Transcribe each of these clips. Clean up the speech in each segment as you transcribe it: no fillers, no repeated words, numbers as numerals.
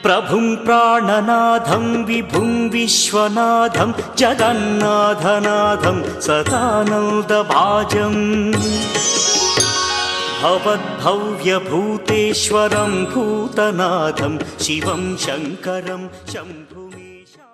प्रभुं प्राणनाथं विभुं विश्वनाथं जगन्नाथनाथं सदानन्दभाजं भवद्भव्यभूतेश्वरं भूतनाथं शिवं शङ्करं शम्भुमीशा।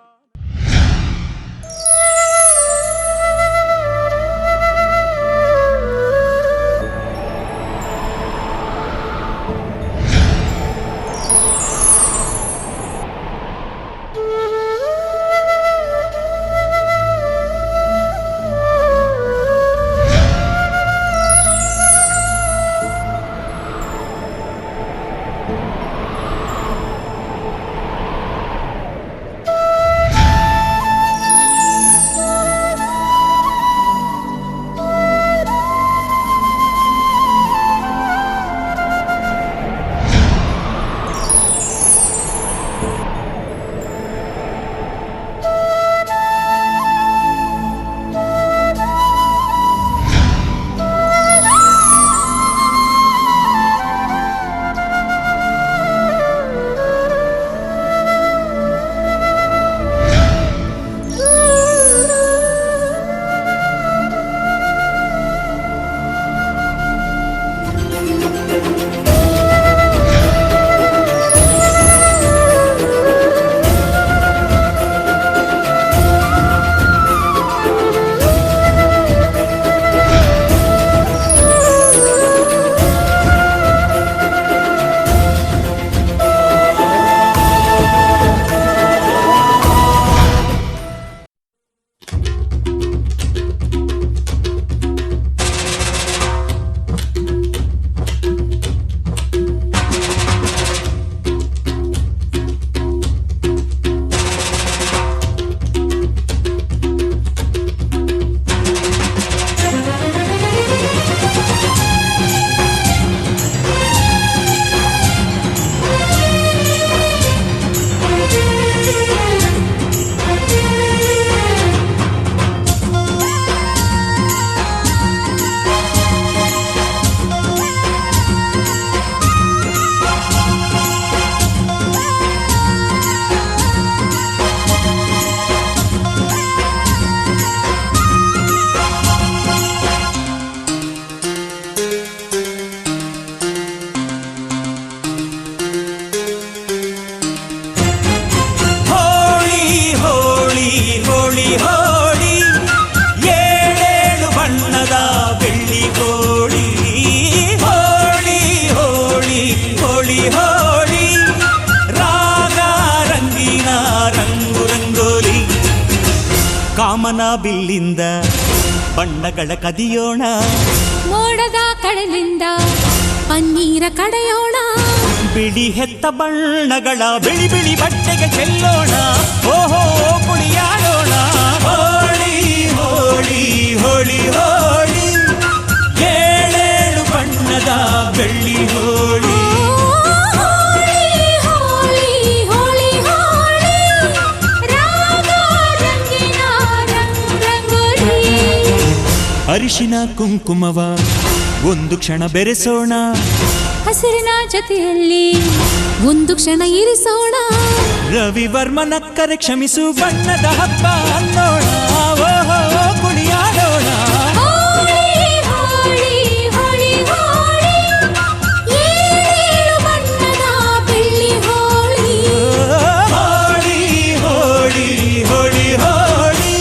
ಕಾಮನ ಬಿಲ್ಲಿಂದ ಬಣ್ಣಗಳ ಕದಿಯೋಣ, ಮೋಡದ ಕಡಲಿಂದ ಪನ್ನೀರ ಕಡೆಯೋಣ, ಬಿಳಿ ಹೆತ್ತ ಬಣ್ಣಗಳ ಬಿಳಿ ಬಿಳಿ ಬಟ್ಟೆಗೆ ಚೆಲ್ಲೋಣ, ಓಹೋ ಕುಣಿಯಾಡೋಣ. ಹೋಳಿ ಹೋಳಿ ಹೋಳಿ ಹೋಳಿ, ಏಳೇಳು ಬಣ್ಣದ ಬೆಳ್ಳಿ ಹೋಳಿ. ಅರಿಶಿನ ಕುಂಕುಮವ ಒಂದು ಕ್ಷಣ ಬೆರೆಸೋಣ, ಹಸಿರಿನ ಜೊತೆಯಲ್ಲಿ ಒಂದು ಕ್ಷಣ ಇರಿಸೋಣ. ರವಿವರ್ಮನಕ್ಕರೆ ಕ್ಷಮಿಸು ಬಣ್ಣದ ಹಬ್ಬ ಅನ್ನೋಣ, ಓಹೋ ಕುಣಿಯಾಡೋಣ. ಹೋಳಿ ಹೋಳಿ ಹೋಳಿ ಹೋಳಿ, ಏಳು ಬಣ್ಣದ ಬೆಳ್ಳಿ ಹೋಳಿ. ಹೋಳಿ ಹೋಳಿ ಹೋಳಿ ಹೋಳಿ.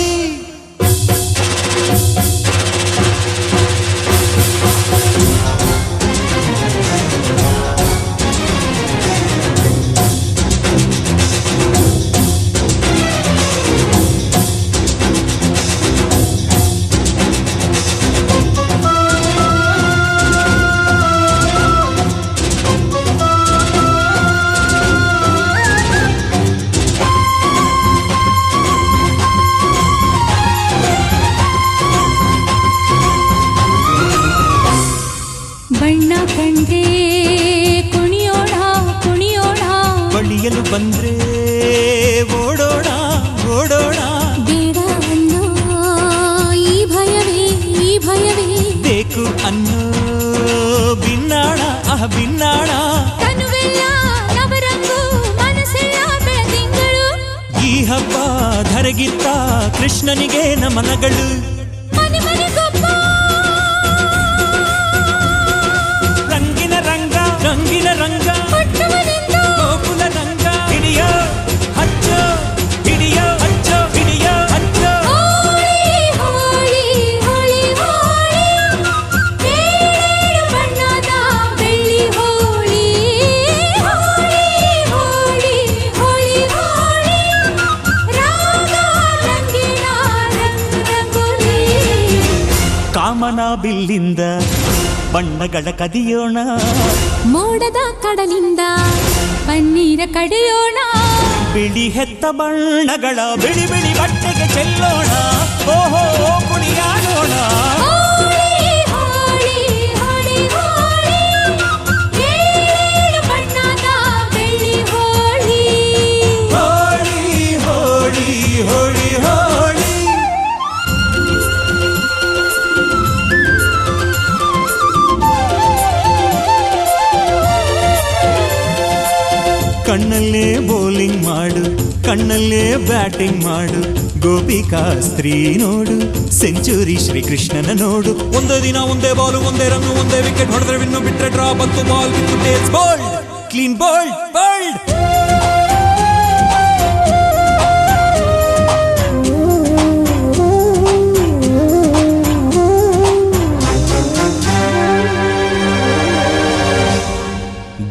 ಬಣ್ಣ ಕಂಡ್ರೆ ಕುಣಿಯೋಣ ಕುಣಿಯೋಣ, ಬಳಿಯಲು ಬಂದ್ರೆ ಓಡೋಣ ಓಡೋಣ. ಬೇಡ ಅನ್ನೋ ಈ ಭಯವೇ ಈ ಭಯವೇ, ಬೇಕು ಅನ್ನೋ ಬಿನ್ನಾಣ ಬಿನ್ನಾಣ. ತನುವೆಲ್ಲ ನವರಂಗು ಮನಸ್ಸೆಲ್ಲ ಬೆಳದಿಂಗಳು, ಈ ಹಬ್ಬ ಧರೆಗಿತ್ತ ಕೃಷ್ಣನಿಗೆ ನಮನಗಳು. ಮನೆ ಮನೆಗೊಬ್ಬ ರಂಗಿನ ರಂಗ ರಂಗಿನ ರಂಗ, ಹುಟ್ಟುವುದೆಂದು ಗೋಕುಲ ರಂಗ. ಹಿಡಿಯೋ ಹಚ್ಚೋ ಹಿಡಿಯೋ ಹಚ್ಚೋ ಹಿಡಿಯೋ ಹಚ್ಚೋ. ಹೋಳಿ ಹೋಳಿ ಹೋಳಿ ಹೋಳಿ, ಏಳು ಬಣ್ಣದ ಬೆಳ್ಳಿ ಹೋಳಿ. ಹೋಳಿ ಹೋಳಿ ಹೋಳಿ ಹೋಳಿ, ರಾಗ ರಂಗಿನ ರಂಗೋಲಿ. ಕಾಮನ ಬಿಲ್ಲಿಂದ ಬಣ್ಣಗಳ ಕದಿಯೋಣ, ಮೋಡದ ಕಡಲಿಂದ ಪನ್ನೀರ ಕಡಿಯೋಣ. ಬಿಳಿ ಹೆತ್ತ ಬಣ್ಣಗಳ ಬಿಳಿ ಬಿಳಿ ಬಟ್ಟೆಗೆ ಚೆಲ್ಲೋಣ, ಓಹೋ ಕುಣಿಯಾಡೋಣ. ಹೋಳಿ ಹೋಳಿ ಹೋಳಿ ಹೋಳಿ, ಏಳು ಬಣ್ಣದ ಬೆಳ್ಳಿ ಹೋಳಿ. ಹೋಳಿ ಹೋಳಿ ಹೋಳಿ ಹೋಳಿ. ಕಣ್ಣಲ್ಲೇ ಬೌಲಿಂಗ್ ಮಾಡು, ಕಣ್ಣಲ್ಲೇ ಬ್ಯಾಟಿಂಗ್ ಮಾಡು. ಗೋಪಿಕಾ ಸ್ತ್ರೀ ನೋಡು, ಸೆಂಚುರಿ ಶ್ರೀಕೃಷ್ಣನ ನೋಡು. ಒಂದೇ ದಿನ ಒಂದೇ ಬಾಲು ಒಂದೇ ರನ್ನು ಒಂದೇ ವಿಕೆಟ್ ಹೊಡೆದ್ರೆ ವಿನ್ನು, ಬಿಟ್ರೆ ಡ್ರಾ ಬಂತು ಬಾಲ್ ಬಿತ್ತು tails bold clean bold bold.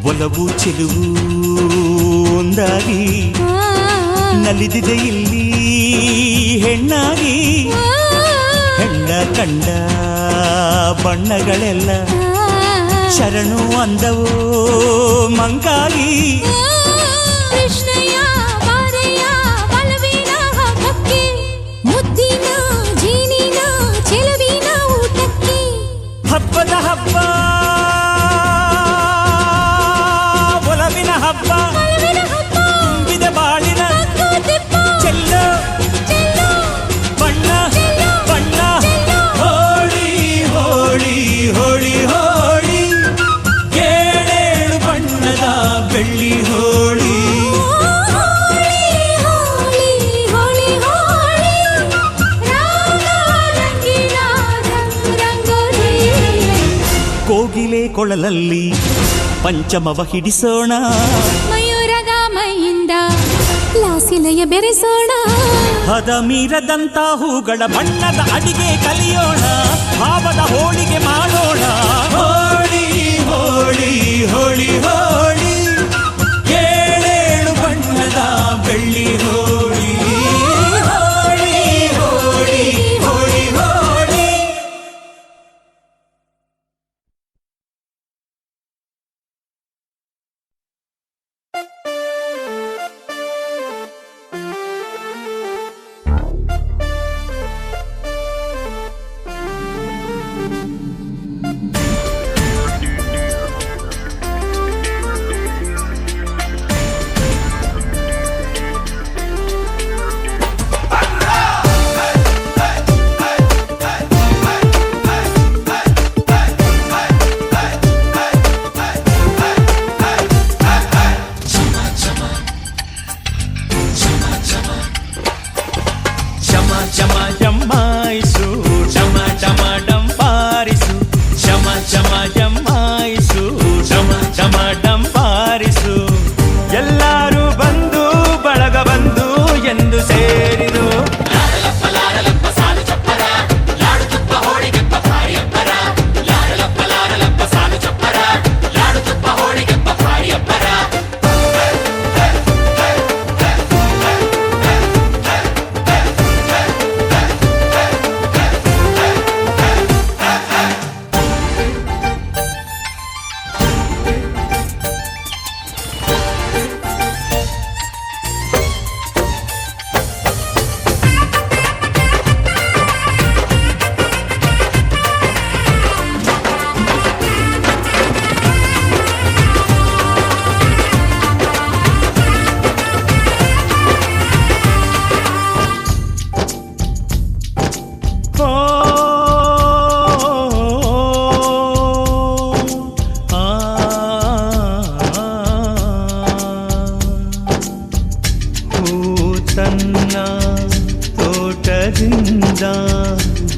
ಒಲವು ಚೆಲುವು ಒಂದಾಗಿ ನಲಿದಿದೆ ಇಲ್ಲಿ ಹೆಣ್ಣಾಗಿ. ಹೆಣ್ಣ ಕಂಡ ಬಣ್ಣಗಳೆಲ್ಲ ಶರಣು ಅಂದವೋ ಮಂಕಾಗಿ. ಕೃಷ್ಣಯ್ಯ ಬಾರಯ್ಯ ಬಲವಿನ ಹಬ್ಬಕ್ಕೆ, ಮುದ್ದಿನ ಜೀನಿನ ಚೆಲುವಿನ ಊಟಕ್ಕೆ. ಹಬ್ಬದ ಹಬ್ಬ ಒಲವಿನ ಹಬ್ಬ, ಬಲವಿನ ಹಬ್ಬ ತುಂಬಿದ ಬಾಳಿನ ಹಗ್ಗ ತಿಪ್ಪ, ಚೆಲ್ಲೋ ಚೆಲ್ಲೋ ಬಣ್ಣ ಬಣ್ಣ. ಹೋಳಿ ಹೋಳಿ ಹೋಳಿ ಹೋಳಿ, ಏಳೇಳು ಬಣ್ಣದ ಬೆಳ್ಳಿ ಹೋಳಿ. ಹೋಳಿ ಹೋಳಿ ಹೋಳಿ ಹೋಳಿ, ರಾಗ ರಂಗಿನ ರಂಗೋಲಿ. ಕೋಗಿಲೆ ಕೊಳಲಲ್ಲಿ ಪಂಚಮವ ಹಿಡಿಸೋಣ, ಮಯೂರದ ಮೈಯಿಂದ ಲಾಸಿಲಯ ಬೆರೆಸೋಣ. ಹದ ಮೀರದಂತ ಹೂಗಳ ಬಣ್ಣದ ಅಡಿಗೆ ಕಲಿಯೋಣ, ಭಾವದ ಹೋಳಿಗೆ ಮಾಡೋಣ. ಹೋಳಿ ಹೋಳಿ ಹೋಳಿ ಹೋಳಿ, ಏಳೇಳು ಬಣ್ಣದ ಬೆಳ್ಳಿ ಹೋಳಿ. ಹೋಳಿ ಹೋಳಿ ಹೋಳಿ ಹೋಳಿ.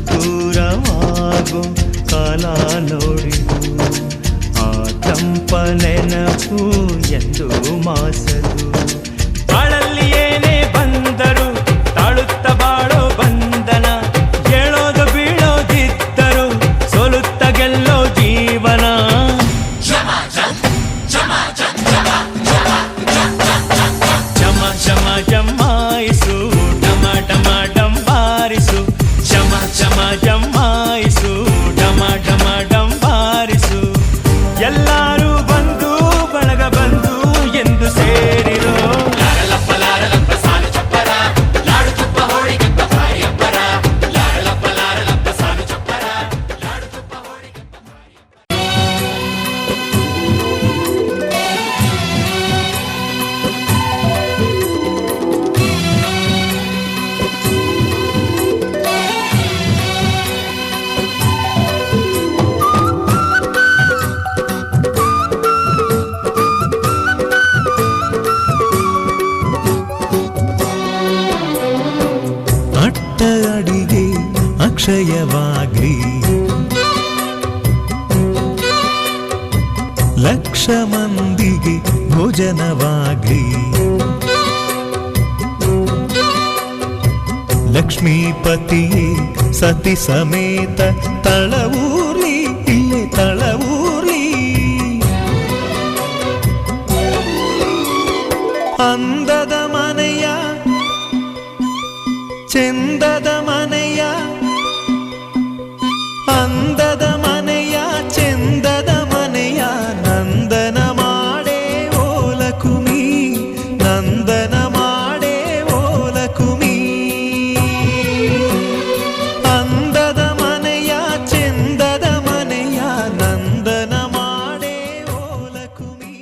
ದೂರವಾಗೋ ಕಾಲ ನೋಡಿದು ಆ ತಂಪ ನೆನಪು ಎಂದು ಮಾಸದು ಬಾಳಲ್ಲಿ ಏನೇ ಬಂದರು ತಾಳುತ್ತ ಬಾಳೋ ಬಂಧನ ಹೇಳೋದು ಬೀಳೋದಿದ್ದರು ಸೋಲುತ್ತ ಗೆಲ್ಲೋ ಜೀವನ ಶಮ ಜಮಾಯಿಸು ಡಮ ಡಮ ಡಂಬಾರಿಸು ಶಮ ಶಮ ಜಮಾಯಿಸು ಡಮ ಡಮ ಡಂಬಾರಿಸು ಎಲ್ಲರೂ ಬಂದು ಬಳಗ ಬಂದು ಎಂದು ಸೇರಿರೋ ಅಟ್ಟ ಅಡಿಗೆ ಅಕ್ಷಯವಾಗ್ಲಿ ಲಕ್ಷ ಮಂದಿಗೆ ಭೋಜನವಾಗ್ಲಿ ಲಕ್ಷ್ಮೀಪತಿಯೇ ಸತಿ ಸಮೇತ ತಳವೂರ್ಲಿ ಇಲ್ಲೇ ತಳವೂರ್ಲಿ ಅಂದದ ಮನೆಯ ಚೆಂದದ ಮನೆಯ ಅಂದದ ಮನೆಯ ಚೆಂದದ ಮನೆಯ ನಂದನ ಮಾಡೇ ಓಲಕುಮಿ ನಂದನ ಮಾಡೇ ಓಲಕುಮಿ ಅಂದದ ಮನೆಯ ಚೆಂದದ ಮನೆಯ ನಂದನ ಮಾಡೇ ಓಲಕುಮಿ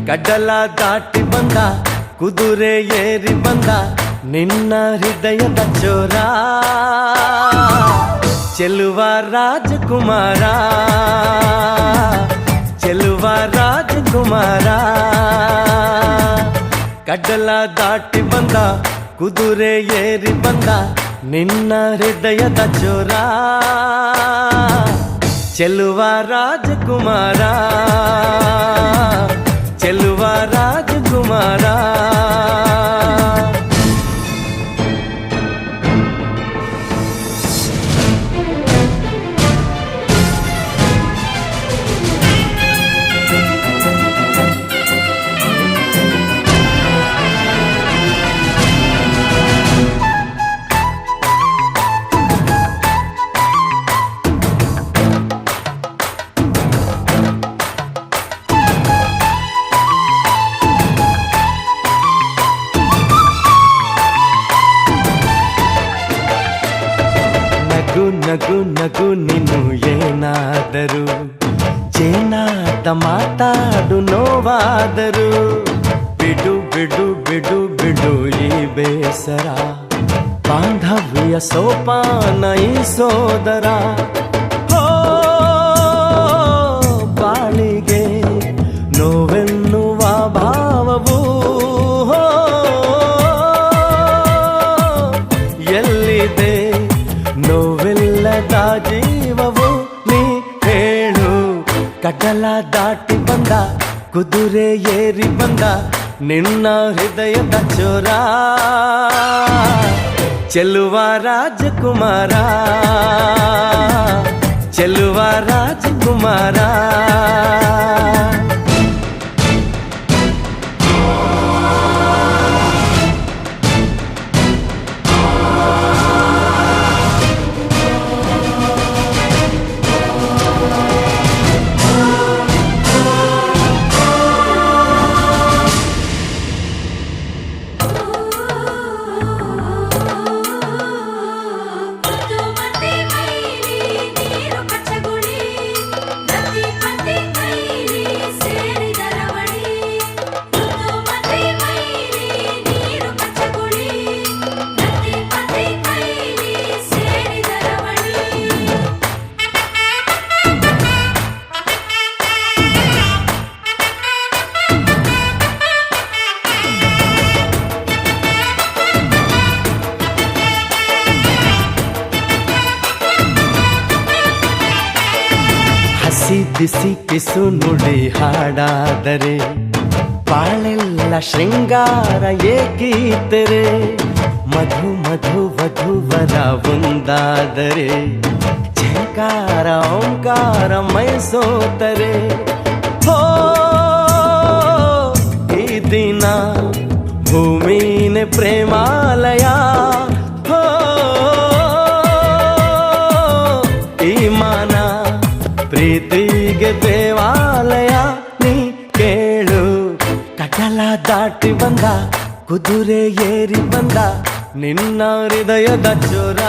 ಗಡ್ಡಲ ದಾಟಿ ಬಂದ ಕುದುರೆ ಏರಿ ಬಂದ ನಿನ್ನ ಹೃದಯದ ಚೋರ ಚೆಲುವ ರಾಜಕುಮಾರ ಚೆಲುವ ರಾಜಕುಮಾರ ಗಡ್ಡಲ ದಾಟಿ ಬಂದ ಕುದುರೆ ಏರಿ ಬಂದ ನಿನ್ನ ಹೃದಯದ ಚೋರ ಚೆಲುವ ರಾಜಕುಮಾರ ಚೆಲುವ ರಾಜಕುಮಾರ ನಗು ನಗು ನೀನು ಏನಾದರೂ ಚೇನಾದ ಮಾತಾಡು ನೋವಾದರು ಬಿಡು ಬಿಡು ಬಿಡು ಬಿಡು ಈ ಬೇಸರ ಬಾಂಧವ್ಯ ಸೋಪಾನ ಈ ಸೋದರ ಹೋ ಬಾಳಿಗೆ ನೋವೆನ್ನುವ ಭಾವವು ಹೋ ಎಲ್ಲಿದೆ ನೋವಿಲ್ಲದ ಜೀವವು ನೀ ಹೇಳು ಕಡಲ ದಾಟಿ ಬಂದ ಕುದುರೆ ಏರಿ ಬಂದ ನಿನ್ನ ಹೃದಯದ ಚೋರ ಚೆಲುವ ರಾಜಕುಮಾರ ಚೆಲುವ ರಾಜಕುಮಾರ ಬಿಸಿ ಪಿಸು ನುಡಿ ಹಾಡಾದರೆ ಬಾಳೆಲ್ಲ ಶೃಂಗಾರ ಏಕೀತರೆ ಮಧು ಮಧು ವಧುವರ ಒಂದಾದರೆ ಝಂಕಾರ ಓಂಕಾರ ಮೈಸೋತರೆ ಹೋ ಈ ದಿನ ಭೂಮಿನೇ ಪ್ರೇಮಾಲಯ ಹೋ ಈ ಮಾನ ಪ್ರೀತಿಗೆ ದೇವಾಲಯ ನೀ ಕೇಳು ಕಟಲ ದಾಟಿ ಬಂದ ಕುದುರೆ ಏರಿ ಬಂದ ನಿನ್ನ ಹೃದಯದ ಚೋರ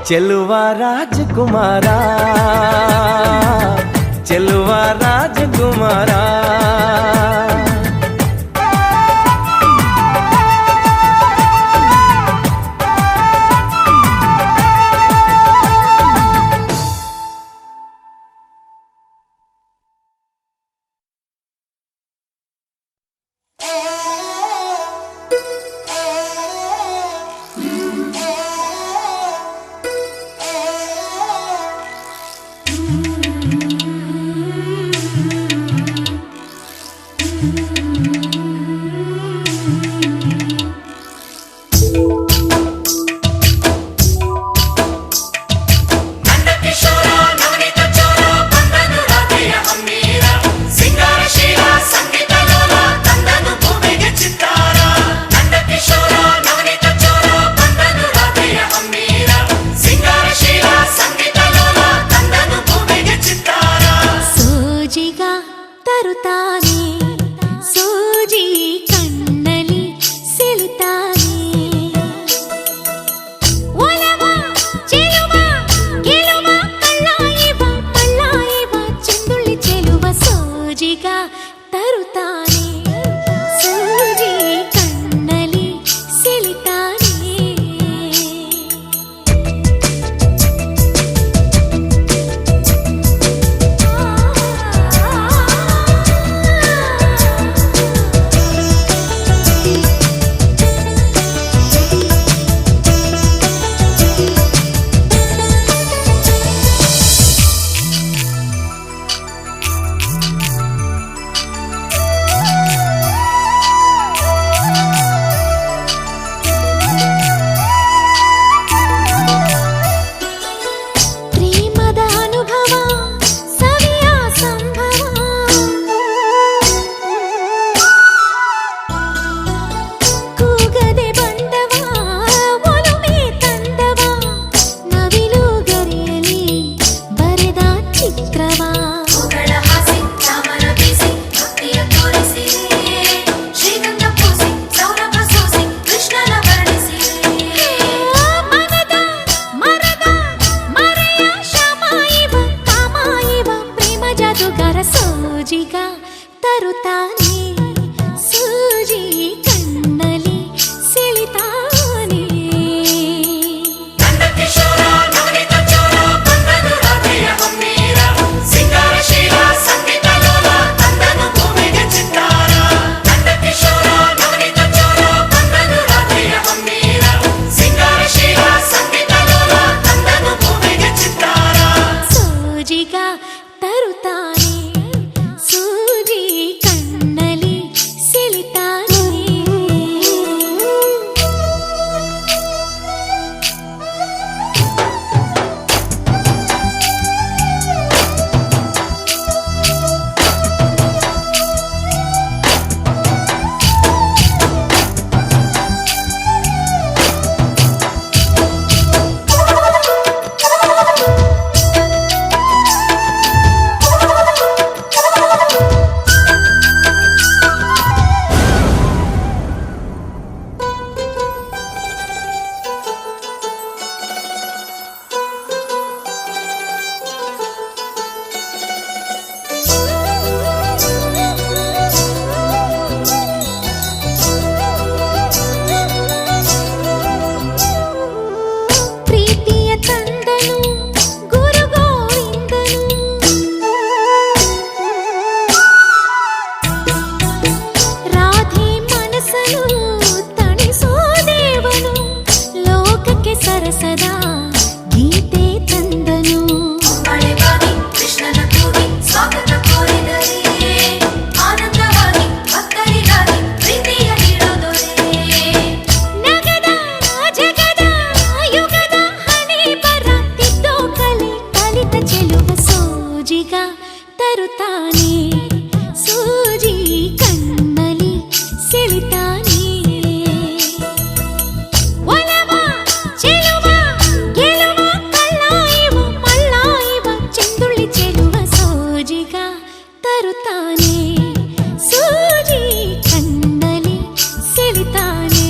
ಚೆಲುವ ರಾಜಕುಮಾರ ಚೆಲುವ ರಾಜಕುಮಾರ ಸರಸದ ಗೀತೆ ತಂದನು. ಚೆಲುವ ಗೆಲುವ ಕಳ್ಳ ಇವ ಮಳ್ಳ ಇವ ಚೆಂದುಳ್ಳಿ ಚೆಲುವ ಸೋಜಿಗ ತರುತ್ತಾನೆ ಸೂಜಿ ಕಣ್ಣಲ್ಲಿ ಸೆಳಿತಾನೆ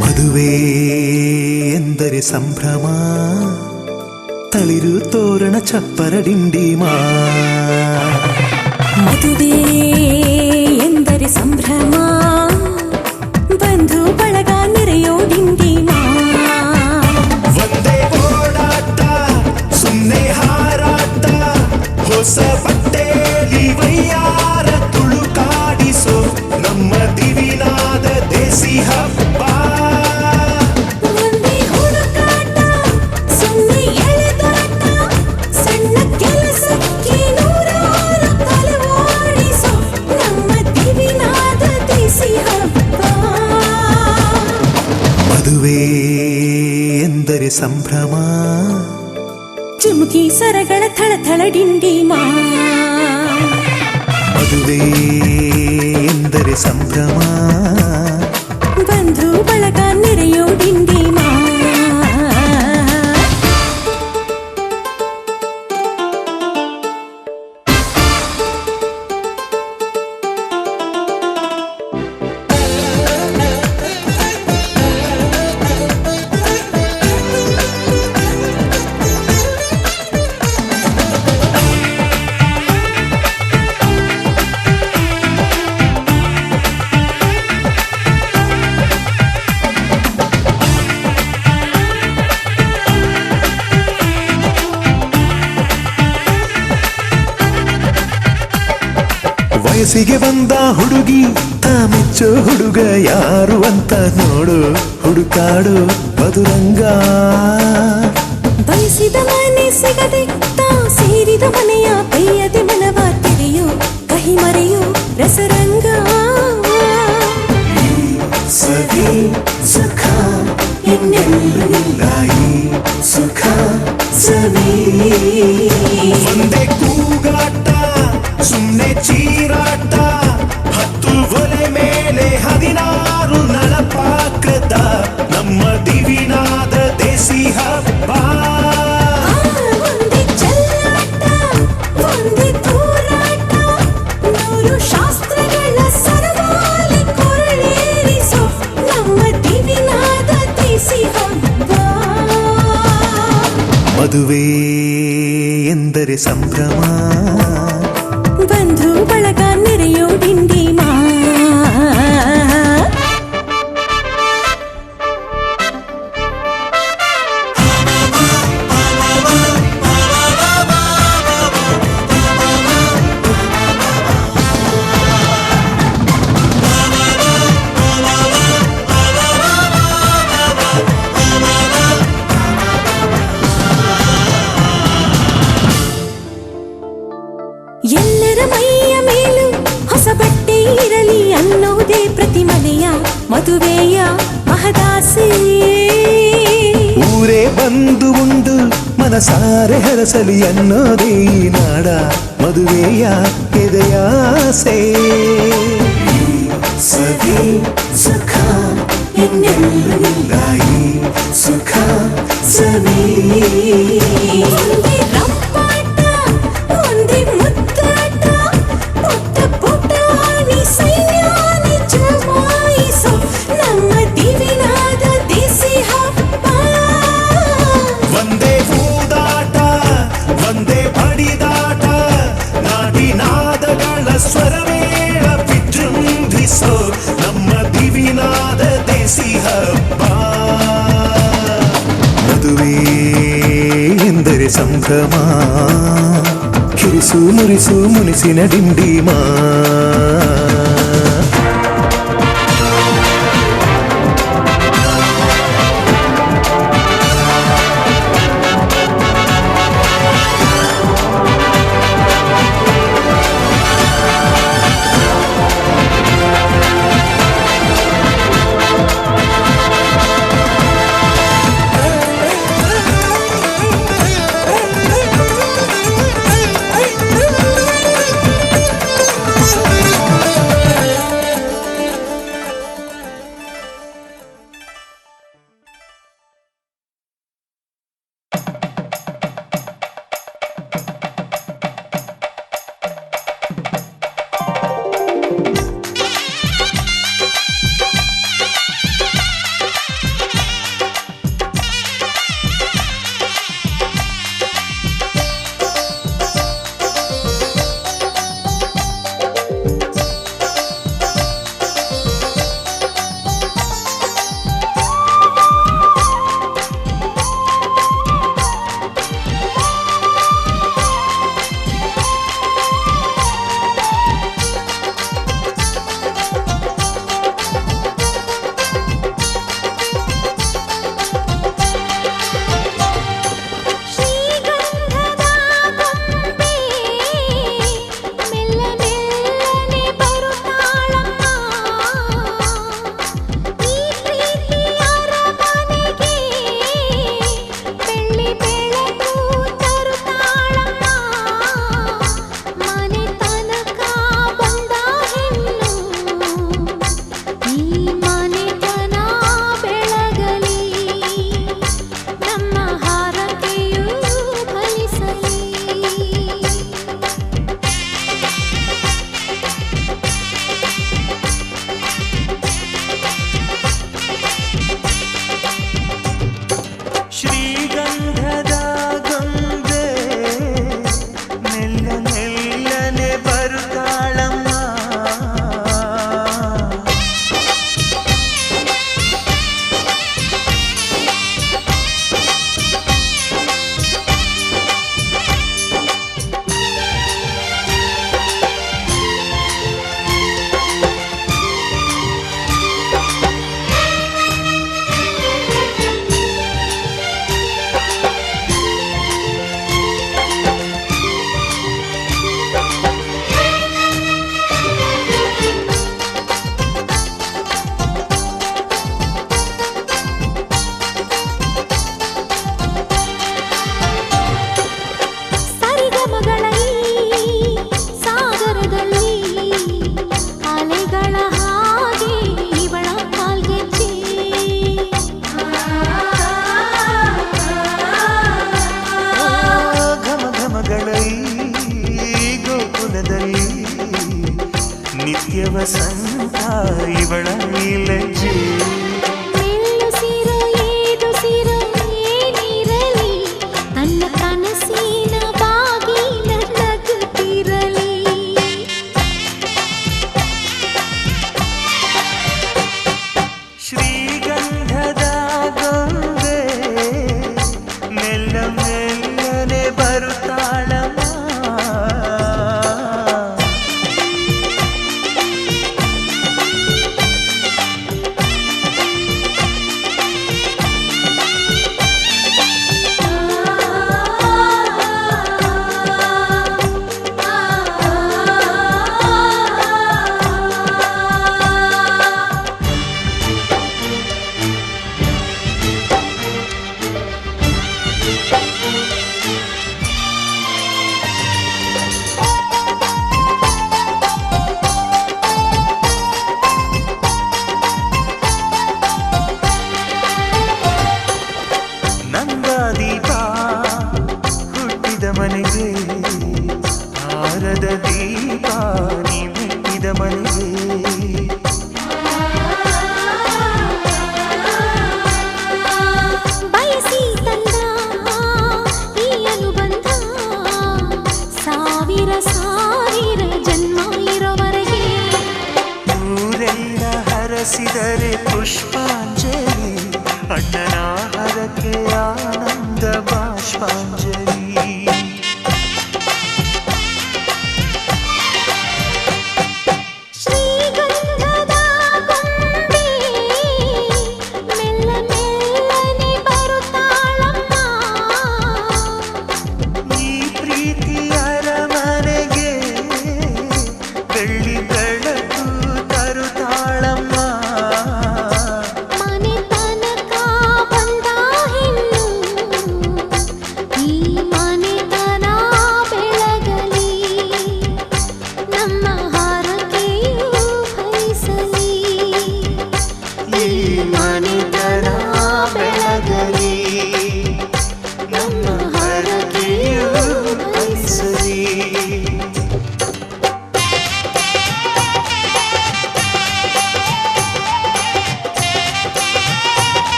ಮದುವೆ ಎಂದರೆ ಸಂಭ್ರಮ ತಳಿರು ತೋರಣ ಚಪ್ಪರ ಡಿಂಡಿಮಾ ಮದುವೆ ಎಂದರೆ ಸಂಭ್ರಮ ಬಂಧು ಬಳಗ ನೆರೆಯೋ ಡಿಂಡಿಮಾ ಒಂದೇ ಓಡಾಟ ಸುಮ್ಮನೆ ಹಾರಾಟ ಹೊಸ ಬಟ್ಟೆಲಿ ವೈಯಾರ ತುಳುಕಾಡಿಸೋ ನಮ್ಮ ದಿವಿನಾದ ದೇಸಿ ಹಬ್ಬ ಒಂದೇ ಹುಡುಕಾಟ ಸುಮ್ಮನೆ ಎಳೆದಾಟ ಸಣ್ಣ ಕೆಲಸಕ್ಕೆ ನೂರಾರು ತಲೆವಾಡಿಸೋ ನಮ್ಮ ದಿವಿನಾದ ದೇಸಿ ಹಬ್ಬ ಮದುವೆ ಎಂದರೆ ಸಂಭ್ರಮ ಚುಮುಕಿ ಸರಗಳ ಥಳಥಳ ಡಿಂಡಿಮಾ ಮದುವೆ ಎಂದರೆ ಸಂಭ್ರಮ ಬಂಧು ಬಳಗ ನೆರೆಯೋ ಡಿಂಡಿಮಾ ವಯಸ್ಸಿಗೆ ಬಂದ ಹುಡುಗಿ ತಾ ಮೆಚ್ಚೋ ಹುಡುಗ ಯಾರು ಅಂತ ನೋಡು ಹುಡುಕಾಡು ಮಧುರಂಗ ಬಯಸಿದ ಮನೆ ಸಿಗದೆ ತಾ ಸೇರಿದ ಮನೆಯ ಬೈಯದೆ ಮನವ ತೆರೆಯೋ ಕಹಿ ಮರೆಯೋ ರಸರಂಗ ಸವಿ ಸುಖ ಇನ್ನೆಲ್ಲ ಈ ಸುಖ ಸವಿ ಒಂದೇ ಕೂಗಾಟ ಸುಮ್ಮನೆ ಚೀರಾಟ ಹತ್ತು ಒಲೆ ಮೇಲೆ 16 ನಳಪಾಕದ ನಮ್ಮ ದಿವಿನಾದ ದೇಸಿ ಹಬ್ಬ ಒಂದೇ ಚೆಲ್ಲಾಟ ಒಂದೇ ತೂರಾಟ ನೂರು ಶಾಸ್ತ್ರಗಳ ಸರಮಾಲೆ ಕೊರಳೇರಿಸೋ ನಮ್ಮ ದಿವಿನಾದ ದೇಸಿ ಹಬ್ಬ ಮದುವೆ ಎಂದರೆ ಸಂಭ್ರಮ ಬಂಧು ಬಳಗ ನೆರೆಯೋ ಡಿಂಡಿಮಾ ಎಲ್ಲರ ಮೈಯ ಮೇಲೂ ಹೊಸ ಬಟ್ಟೆ ಇರಲಿ ಅನ್ನೋದೇ ಪ್ರತಿ ಮನೆಯ ಮದುವೆಯ ಮಹದಾಸೆ ಊರೇ ಬಂದು ಉಂಡು ಮನಸಾರೆ ಹರಸಲಿ ಅನ್ನೋದೇ ಈ ನಾಡ ಮದುವೆಯ ಎದೆಯಾಸೆ ಸವಿ ಸುಖ ಇನ್ನೆಲ್ಲ ಈ ಸುಖ ಸವಿ ಒಂದೇ ರಂಪಾಟ ಒಂದೇ ಮುದ್ದಾಟ ಪುಟ್ಟ ಪುಟಾಣಿ ಸೈನ್ಯಾನಿ ಜಮಾಯಿಸೋ ನಮ್ಮ ದಿವಿನಾದ ದೇಸಿ ಹಬ್ಬ ಒಂದೇ ಊದಾಟ ಒಂದೇ ಬಡಿ ಸುಖಮಾ ಕಿರಿಸು ಮುರಿಸು ಮುನಿಸಿನ ಡಿಂಡಿಮಾ ವಸಂತ ಇವಳ ಲಜ್ಜೆ ಮೆಲ್ಲುಸಿರು ಏದುಸಿರು ಏನಿರಲಿ ತನ್ನ ಕನಸಿನ ಬಾಗಿಲ ನಗುತ್ತಿರಲಿ ಶ್ರೀಗಂಧದ ಗೊಂಬೆ ಮೆಲ್ಲ ಮೆಲ್ಲನೆ ಬರುತ್ತಾಳಮ್ಮ ನಂದಾದೀಪ ಹುಟ್ಟಿದ ಮನೆಗೆ ಹಾರದ ದೀಪ ನೀ ಮೆಟ್ಟಿದ ಮನೆಗೆ ಬಯಸಿ ತಂದ ಈ ಅನುಬಂಧ ಸಾವಿರ ಸಾವಿರ ಜನ್ಮ ಇರೋವರೆಗೆ ಊರೆಲ್ಲ ಹರಸಿದರೆ ಪುಷ್ಪಾಂಜಲಿ ಅಣ್ಣನ ಹರಕೆ ಆನಂದ ಬಾಷ್ಪಾಂಜಲಿ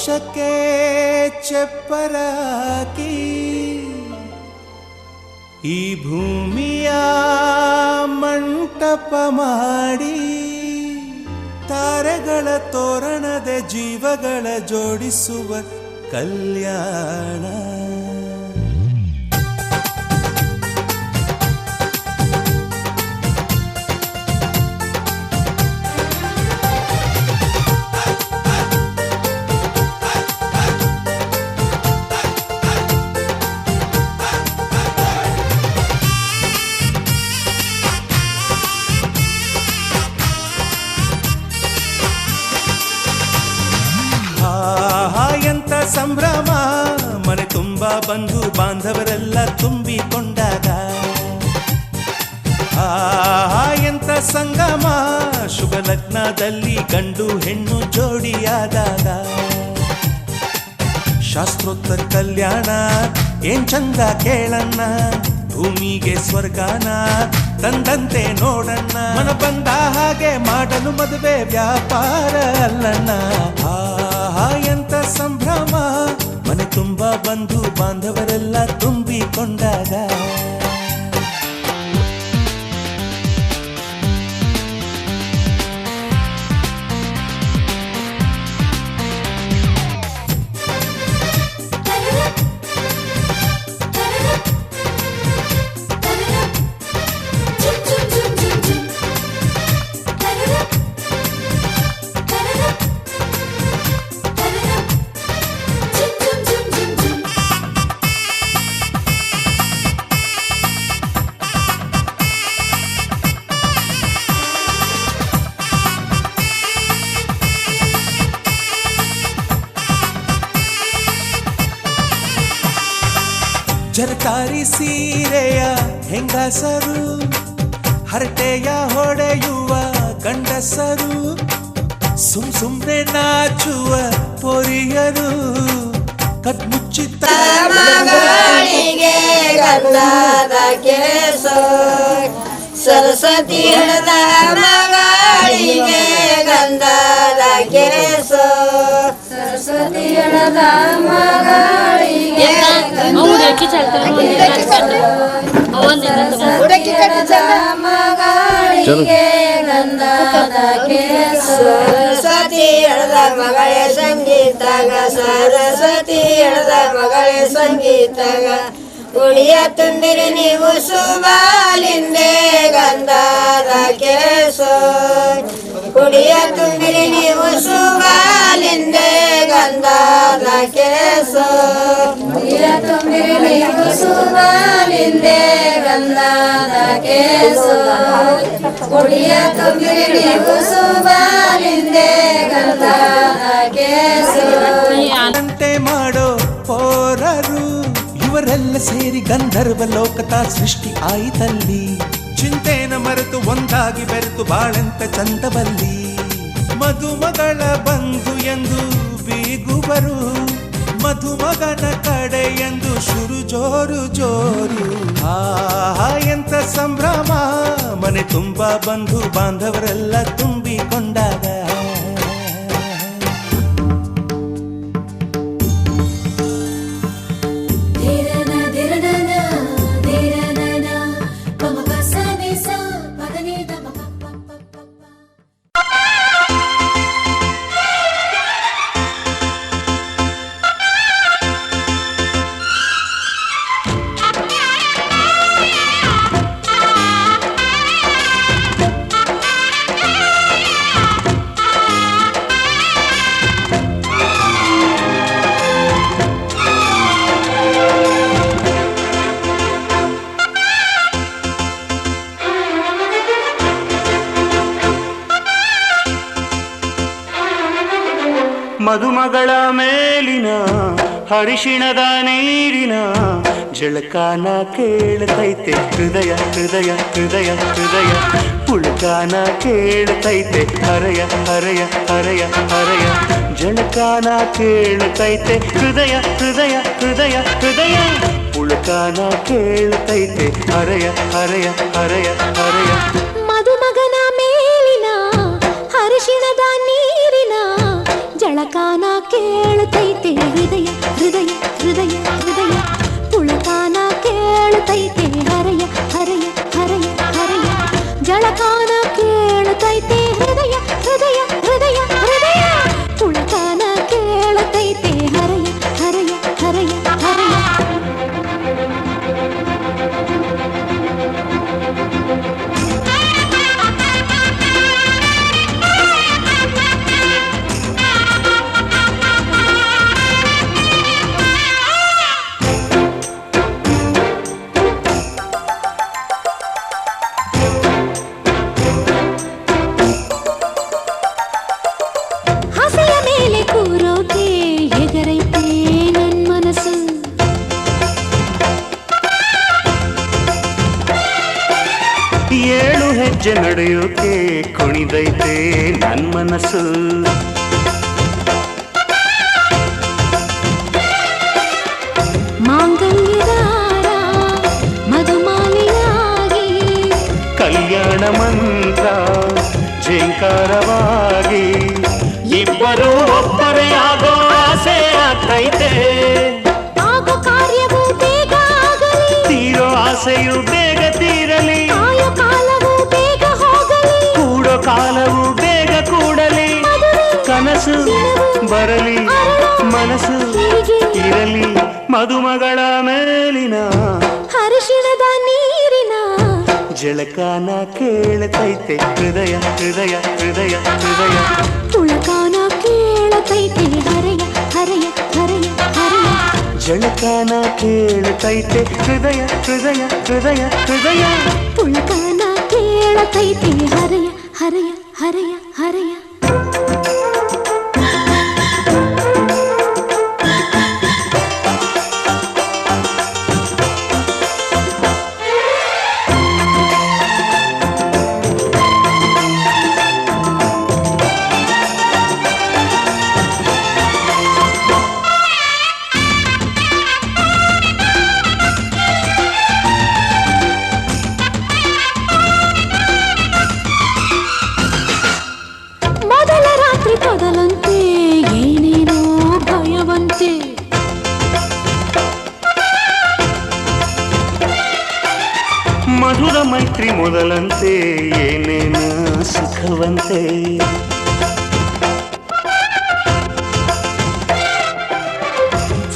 ಆಕಾಶಕ್ಕೆ ಚೆಪ್ಪರಾಕಿ ಈ ಭೂಮಿಯ ಮಂಟಪ ಮಾಡಿ ತಾರೆಗಳ ತೋರಣದ ಜೀವಗಳ ಜೋಡಿಸುವ ಕಲ್ಯಾಣ. ಎಂತ ಸಂಭ್ರಮ ಮನೆ ತುಂಬ ಬಂಧು ಬಾಂಧವರೆಲ್ಲ ತುಂಬಿಕೊಂಡಾಗ. ಎಂತ ಸಂಗಮ ಶುಭ ಲಗ್ನದಲ್ಲಿ ಗಂಡು ಹೆಣ್ಣು ಜೋಡಿಯಾದಾಗ. ಶಾಸ್ತ್ರೋತ್ತರ ಕಲ್ಯಾಣ ಏನ್ ಚಂದ ಕೇಳಣ್ಣ, ಭೂಮಿಗೆ ಸ್ವರ್ಗಾನ ತಂದಂತೆ ನೋಡಣ್ಣ. ಮನ ಬಂದ ಹಾಗೆ ಮಾಡಲು ಮದುವೆ ವ್ಯಾಪಾರ ಅಲ್ಲಣ್ಣ. ಎಂತ ಸಂಭ್ರಮ ಮನೆ ತುಂಬ ಬಂಧು ಬಾಂಧವರೆಲ್ಲ ತುಂಬಿಕೊಂಡಾಗ. ಜರಕಾರಿ ಸೀರೆಯ ಹೆಂಗಸರು, ಹರಟೆಯ ಹೊಡೆಯುವ ಗಂಡಸರು, ಸುಮ್ನೆ ನಾಚುವ ಪೊರಿಯರು, ಕದ್ಮುಚ್ಚಿತ ಮಗಳಿಗೆ ಗಂಧದ ಕೇಸು, ಸರಸ್ವತಿ ಹಿಡಿದ ಮಗಳಿಗೆ ಗಂಧದ ಕೇಸು, ಸರಸ್ವತಿ ಹಿಡಿದ ಮಗಳಿಗೆ ಮಗಳಿಗೆ ಗಂಧದ ಕೇಸು, ಸರಸ್ವತಿ ಹಿಡಿದ ಮಗಳೇ ಸಂಗೀತಗ, ಸರಸ್ವತಿ ಹಿಡಿದ ಮಗಳೇ ಸಂಗೀತಗ. ಉಳಿಯ ತುಂಬಿರಿ ನೀವು ಸುಬಾಲಿಂದೆ ಗಂಧದ ಕೇಸು, ಉಳಿಯ ತುಂಬಿರಿ ನೀವು ಸುಬಾಲಿಂದೆ ಗಂಧದ ಕೇಸು, ಉಳಿಯ ತುಂಬಿರಿ ನೀವು ಸುಬಾಲಿಂದೆ ಗಂಧದ ಕೇಸು, ಉಳಿಯ ತುಂಬಿರಿ ನೀವು ಸುಬಾಲಿಂದೆ ಗಂಧದ ಕೇಸು. ಮಾಡೋ ಹೋರರು ಇವರೆಲ್ಲ ಸೇರಿ ಗಂಧರ್ವ ಲೋಕದ ಸೃಷ್ಟಿ ಆಯಿತಲ್ಲಿ. ಚಿಂತೆನ ಮರೆತು ಒಂದಾಗಿ ಬೆರೆತು ಬಾಳೆಂತ ಚಂದವಲ್ಲಿ. ಮಧುಮಗಳ ಬಂಧು ಎಂದು ಬೀಗುವರು, ಮಧುಮಗನ ಕಡೆ ಎಂದು ಶುರು ಜೋರು ಜೋರು. ಎಂತ ಸಂಭ್ರಮ ಮನೆ ತುಂಬ ಬಂಧು ಬಾಂಧವರೆಲ್ಲ ತುಂಬಿಕೊಂಡಾಗ. ಮಧುಮಗಳ ಮೇಲಿನ ಹರಿಶಿಣದ ನೀರಿನ ಜಳಕಾನ ಕೇಳ್ತೈತೆ ಹೃದಯ ಹೃದಯ ಹೃದಯ ಹೃದಯ. ಪುಳಕಾನ ಕೇಳ್ತೈತೆ ಹರಯ ಹರಯ ಹರಯ ಹರಯ. ಜಳಕಾನ ಕೇಳ್ತೈತೆ ಹೃದಯ ಹೃದಯ ಹೃದಯ ಹೃದಯ. ಪುಳಕಾನ ಕೇಳ್ತೈತೆ ಹರಯ ಹರಯ ಹರಯ ಹರಯ. ಮಧುಮಗನ ಮೇಲಿನ ಹರಿಶಿಣದ ನೀರಿನ ಜಳ ಜಳಕಾನ ಕೇಳುತ್ತೈತೆ ಹೃದಯ ಹೃದಯ ಹೃದಯ ಹೃದಯ ಪುಳಕಾನ ಕೇಳುತ್ತೈತೆ ಹರಯ ಹರಯ ಹರಯ ಹರಯ ಜಳಕಾನ ಕೇಳುತ್ತೈತೆ ಹೃದಯ ಹೃದಯ ಹೃದಯ ಹೃದಯ ಪುಳಕಾನ ಕೇಳುತ್ತೈತೆ ಹರಯ ಹರಯ ಹರಯ ಹರಯ ಹಸೆಯ ಮೇಲೆ ಕೂರೋಕೆ ಎಗರೈತೆ ನನ್ ಮನಸ್ಸು ಏಳು ಹೆಜ್ಜೆ ನಡೆಯೋಕೆ ಕುಣಿದೈತೆ ನನ್ ಮನಸ್ಸು ಮಾಂಗಲ್ಯದಾರ ಮಧುಮಾಲಿಯಾಗಿ ಕಲ್ಯಾಣ ಮಂತ್ರ ಝೇಂಕಾರವಾಗಿ ಇಬ್ಬರು ಒಬ್ಬರೇ ಆಗೋ ಆಸೆ ಆಗ್ತೈತೆ ಆಗೋ ಕಾರ್ಯವು ಬೇಗ ಆಗಲಿ ತೀರೋ ಆಸೆಯು ಬೇಗ ತೀರಲಿ ಆಯೋ ಕಾಲವು ಬೇಗ ಹೋಗಲಿ ಕೂಡೋ ಕಾಲವು ಬೇಗ ಕೂಡಲಿ ಕನಸು ಬರಲಿ ಮನಸ್ಸು ಇರಲಿ ಮದುಮಗಳ ಮೇಲಿನ ಹರಿಶಿಣದ ನೀರಿನ ಜಳಕಾನ ಕೇಳತೈತೆ ಹೃದಯ ಹೃದಯ ಹೃದಯ ಹೃದಯ ಪುಳಕಾನ ಕೇಳತೈತೆ ಹರೆಯ ಹರೆಯ ಹರೆಯ ಹರೆಯ ಜಳಕಾನ ಕೇಳತೈತೆ ಹೃದಯ ಹೃದಯ ಹೃದಯ ಹೃದಯ ಪುಳಕಾನ ಕೇಳತೈತೆ ಹರೆಯ ಹರೆಯ ಹರೆಯ ಹರೆಯ ಮೊದಲ ರಾತ್ರಿ ತೊದಲಂತೆ ಏನೇನೋ ಭಯವಂತೆ ಮಧುರ ಮೈತ್ರಿ ಮೊದಲಂತೆ ಏನೇನು ಸುಖವಂತೆ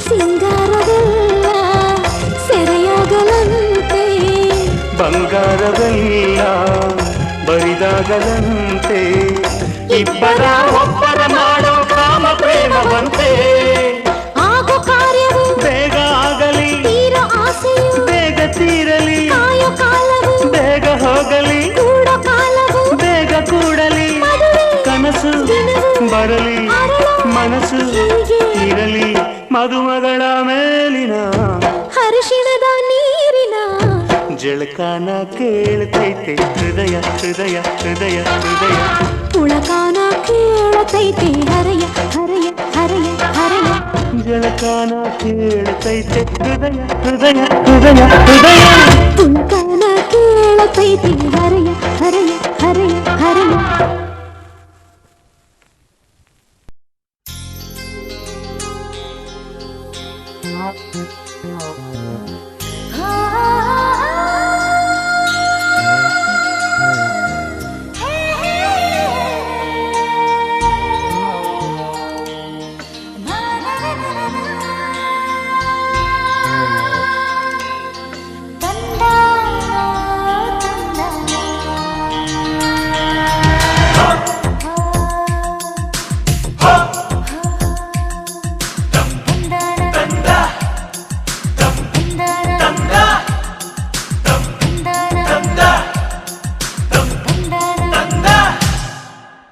ಸಿಂಗಾರವೆಲ್ಲ ಸೆರೆಯಾಗಲಂತೆ ಬಂಗಾರವೆಲ್ಲ ಬರಿದಾಗದಂತೆ ಇಬ್ಬರ ಒಬ್ಬರ ಮಾಡೋ ಕಾಮ ಪ್ರೇಮವಂತೆ ಆಗೋ ಕಾರ್ಯವು ಬೇಗ ಆಗಲಿ ತೀರೋ ಆಸೆಯು ಬೇಗ ತೀರಲಿ ಕಾಯೋ ಕಾಲವು ಬೇಗ ಹೋಗಲಿ ಕೂಡೋ ಕಾಲವು ಬೇಗ ಕೂಡಲಿ ಕನಸು ಬರಲಿ ಮನಸ್ಸು ಇರಲಿ ಮದುಮಗಳ ಮೇಲಿನ ಹರಿಶಿಣದ ನೀರಿನ ಜಳಕಾನ ಕೇಳ್ತೈತೆ ಹೃದಯ ಹೃದಯ ಹೃದಯ ಹೃದಯ ಪುಳಕಾನ ಕೇಳತೈತೆ ಹರೆಯ ಹರೆಯ ಹರೆಯ ಹರೆಯ ಜಳಕಾನ ಕೇಳ್ತೈತೆ ಹೃದಯ ಹೃದಯ ಹೃದಯ ಹೃದಯ ಪುಳಕಾನ ಕೇಳತೈತೆ ಹರೆಯ ಹರೆಯ ಹರೆಯ ಹರೆಯ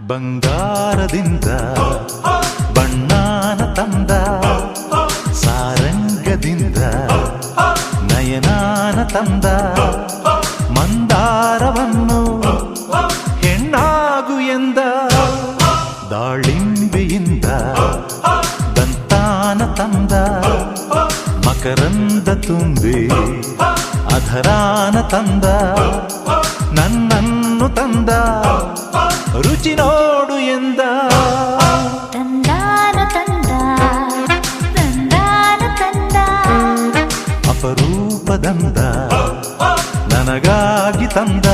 ಬಂಗಾರದಿಂದ ಬಣ್ಣಾನ ತಂದ ಸಾರಂಗದಿಂದ ನಯನಾನ ತಂದ ಮಂದಾರವನ್ನು ಹೆಣ್ಣಾಗು ಎಂದ ದಾಳಿಂಬೆಯಿಂದ ದಂತಾನ ತಂದ ಮಕರಂದ ತುಂಬಿ ಅಧರಾನ ತಂದ ನನ್ನನ್ನು ತಂದ ರುಚಿ ನೋಡು ಎಂದ ತಂದಾನ ಅಪರೂಪದಂದ ನನಗಾಗಿ ತಂದ.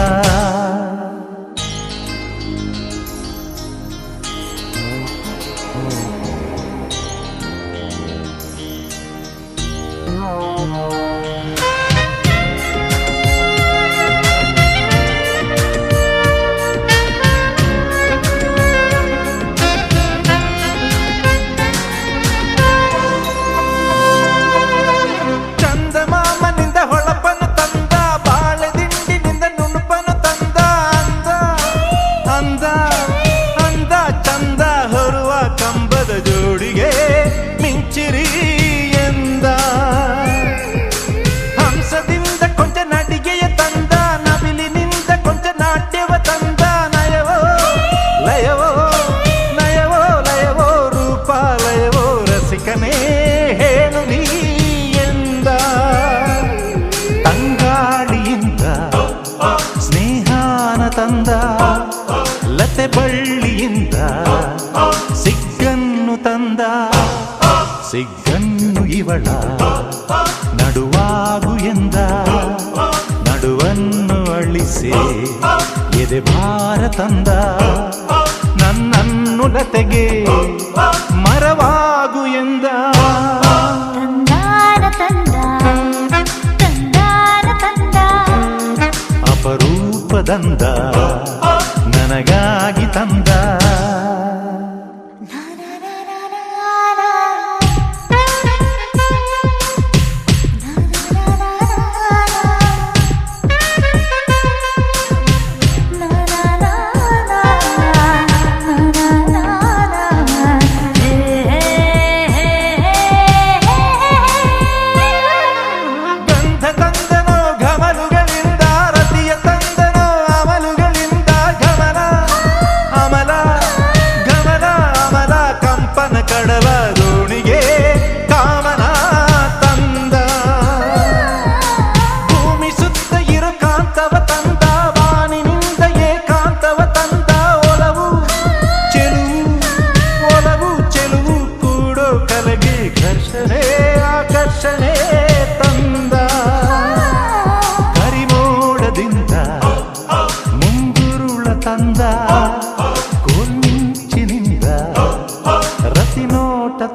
ಲತೆ ಬಳ್ಳಿಯಿಂದ ಸಿಗ್ಗನ್ನು ತಂದ. ಸಿಗ್ಗನ್ನು ಇವಳ ನಡುವಾಗು ಎಂದ. ನಡುವನ್ನು ಅಳಿಸಿ ಎದೆ ಭಾರ ತಂದ. ನನ್ನನ್ನು ಲತೆಗೆ ಮರವಾಗು ಎಂದ. ಅಪರೂಪದಂದ ನನಗಾಗಿ ತಂದ.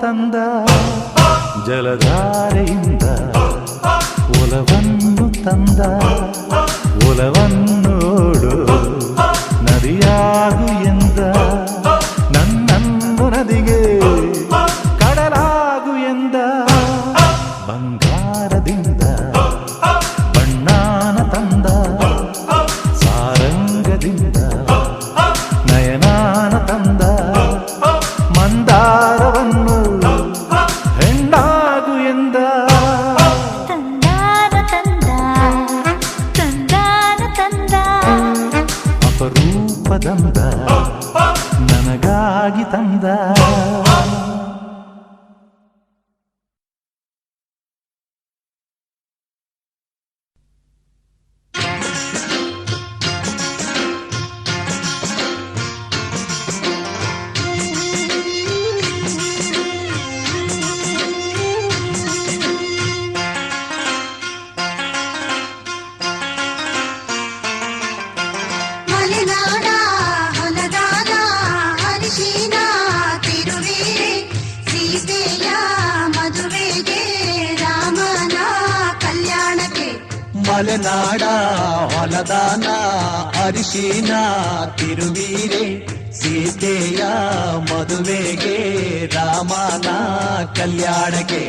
ತಂದ ಜಲಧಾರೆಯಿಂದ ಒಲವನ್ನು ತಂದ. ಒಲವನ್ನೋಡು ನದಿಯಾಗು ಎಂದ. ನನ್ನನ್ನು ನದಿಗೆ ಕಡಲಾಗು ಎಂದ. ಬಂಗಾರದಿಂದ ಬಣ್ಣಾನ ತಂದ. ಸಾರಂಗದಿಂದ ನಯನಾನ ತಂದ. ಮಂದಾರವನ್ನು ಹೆಣ್ಣಾಗು ಎಂದ. ಅಪರೂಪದಂದ ನನಗಾಗಿ ತಂದ. ಮಲೆನಾಡ ಹೊಲದಾನ ಅರಿಶಿನ ತಿರುವೀರೆ ಸೀತೆಯ ಮದುವೆಗೆ ರಾಮನ ಕಲ್ಯಾಣಕ್ಕೆ.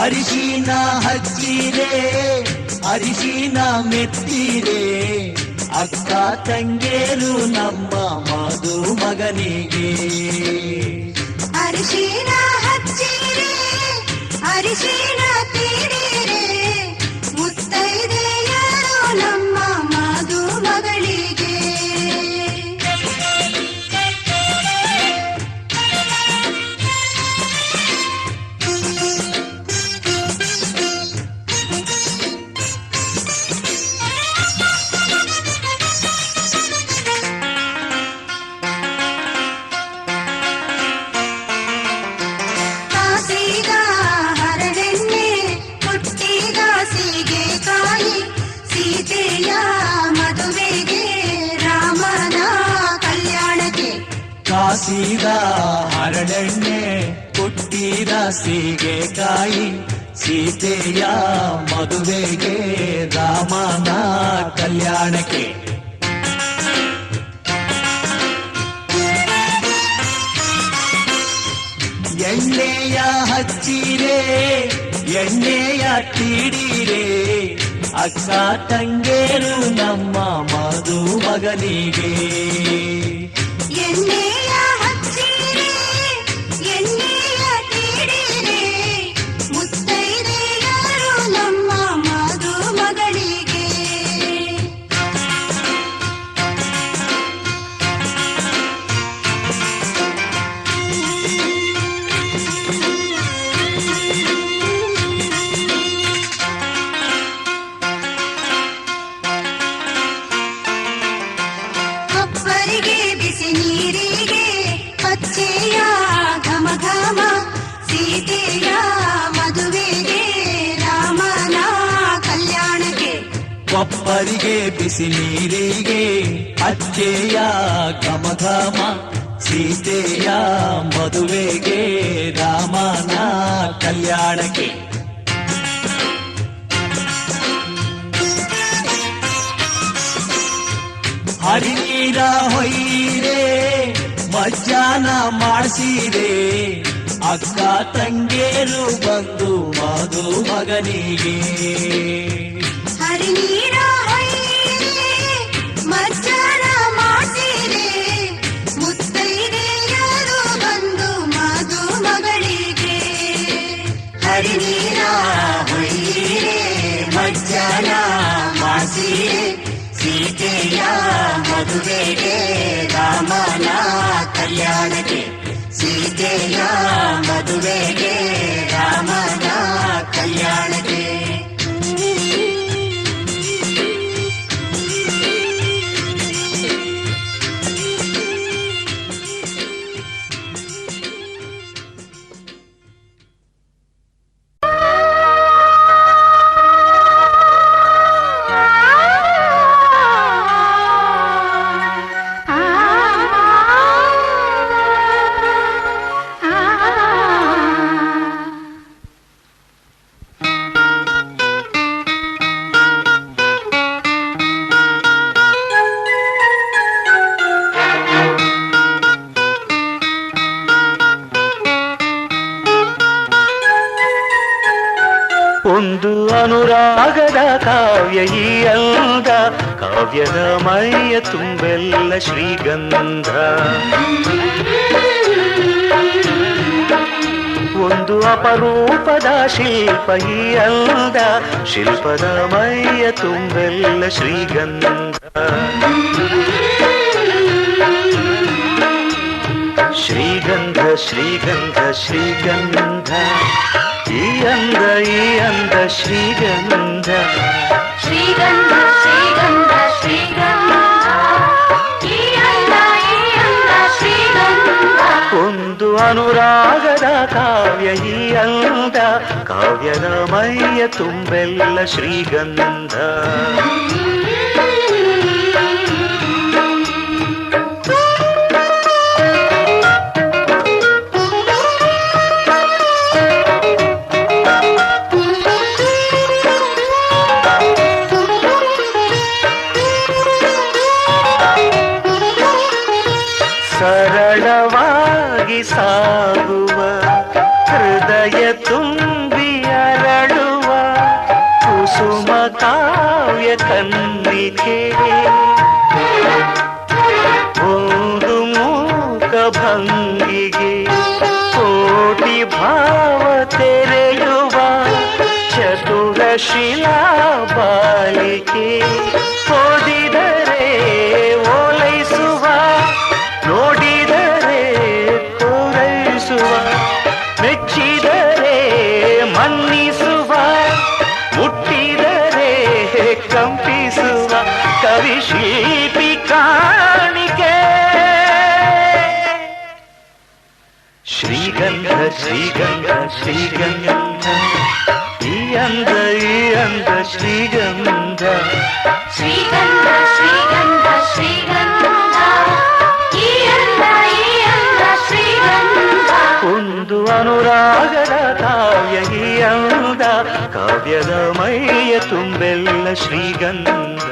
ಅರಿಶಿನ ಹಚ್ಚಿರೆ ಅರಿಶಿನ ಮೆತ್ತಿರೆ ಅಕ್ಕ ತಂಗೇರು ನಮ್ಮ ಮದುಮಗನಿಗೆ. ಅರಿಶಿನ ಹಚ್ಚಿರೆ ಅರಿಶಿನ ತೀಡಿರೆ ಮುತ್ತೈದೆಯರು ನಮ್ಮ ಮದುಮಗಳಿಗೆ. ಕಾಸಿದ ಹರಳೆಣ್ಣೆ ಕುಟ್ಟಿದ ಸೀಗೆಕಾಯಿ ಸೀತೆಯ ಮದುವೆಗೆ ರಾಮನ ಕಲ್ಯಾಣಕ್ಕೆ ಎಣ್ಣೆಯ ಹಚ್ಚಿರೆ ಎಣ್ಣೆಯ ತೀಡಿರೆ ಅಕ್ಕ ತಂಗೇರು ನಮ್ಮ ಮದುಮಗನಿಗೆ ಎಣ್ಣೆಯ ಹಚ್ಚಿರೆ ಎಣ್ಣೆಯ ತೀಡಿರೆ ಮುತ್ತೈದೆಯರು ನಮ್ಮ ಮದುಮಗಳಿಗೆ ಕೊಪ್ಪರಿಗೆ ಬಿಸಿ ನೀರಿಗೆ ಪಚ್ಚೆಯ ಘಮ ಘಮ ಸೀತೆಯ ಮದುವೆಗೆ ರಾಮನ ಕಲ್ಯಾಣಕ್ಕೆ ಕೊಪ್ಪರಿಗೆ ಬಿಸಿ ನೀರಿಗೆ ಅಚ್ಚೆಯ ಘಮ ಘಮ ಸೀತೆಯ ಮದುವೆಗೆ ರಾಮನ ಕಲ್ಯಾಣಕ್ಕೆ ಹರಿನೀರ ಹೊಯ್ಯಿರೆ ಮಜ್ಜಾನ ಮಾಡಿಸಿರೆ ಅಕ್ಕ ತಂಗೇರು ಬಂದು ಮದುಮಗನಿಗೆ ಹರಿನೀರ ಹೊಯ್ಯಿರೆ ಮಜ್ಜಾನ ಮಾಡಿಸಿರೆ ಮುತ್ತೈದೆಯರು ಬಂದು ಮದುಮಗಳಿಗೆ ಹರಿನೀರ ಹೊಯ್ಯಿರೆ ಮಜ್ಜಾನ ಮಾಡಿಸಿರೆ ಸೀತೆಯ ಮದುವೆಗೆ ರಾಮನ ಕಲ್ಯಾಣಕ್ಕೆ ಸೀತೆಯ ಮದುವೆಗೆ ರಾಮನ ಕಲ್ಯಾಣಕ್ಕೆ ಒಂದು ಅನುರಾಗದ ಕಾವ್ಯ ಈ ಅಂದ ಕಾವ್ಯದ ಮೈಯ ತುಂಬೆಲ್ಲ ಶ್ರೀಗಂಧ ಒಂದು ಅಪರೂಪದ ಶಿಲ್ಪ ಈ ಅಂದ ಶಿಲ್ಪದ ಮೈಯ ತುಂಬೆಲ್ಲ ಶ್ರೀಗಂಧ ಶ್ರೀಗಂಧ ಶ್ರೀಗಂಧ ಶ್ರೀಗಂಧ ಈ ಅಂದ ಶ್ರೀಗಂಧ ಶ್ರೀಗಂಧ ಶ್ರೀಗಂಧ ಶ್ರೀಗಂಧ ಈ ಅಂದ ಶ್ರೀಗಂಧ ಒಂದು ಅನುರಾಗದ ಕಾವ್ಯ ಈ ಅಂದ ಕಾವ್ಯದ ಮೈಯ ತುಂಬೆಲ್ಲ ಶ್ರೀಗಂಧ ಸರಳವಾಗಿ ಸಾಗುವ ಹೃದಯ ತುಂಬಿ ಅರಳುವ ಕುಸುಮ ಕಾವ್ಯ ಕನ್ನಿಕೆ ಒಂದು ಮೂಕ ಭಂಗಿಗೆ ಕೋಟಿ ಭಾವ ತೆರೆಯುವ ಚತುರ ಶಿಲಾ ಬಾಲಿಕೆ ಓದಿದರೆ ಓಲೈಸುವ ನೋಡಿದರೆ ಕೋರೈಸುವ ಮೆಚ್ಚಿದರೆ ಮನ್ನಿಸುವ ಮುಟ್ಟಿದರೆ ಕಂಪಿಸುವ ಕವಿಶಿಲ್ಪಿ ಕಾಣಿಕೆ ಶ್ರೀಗಂಧ ಶ್ರೀಗಂಧ ಶ್ರೀಗಂಧ ಈ ಅಂದ ಶ್ರೀಗಂಧ ಶ್ರೀಗಂಧ ಶ್ರೀಗಂಧ ಶ್ರೀಗಂಧ ಈ ಅಂದ ಅನುರಾಗದ ಕಾವ್ಯ ಈ ಅಂದ, ಕಾವ್ಯದ ಮೈಯ ತುಂಬೆಲ್ಲ ಶ್ರೀಗಂಧ.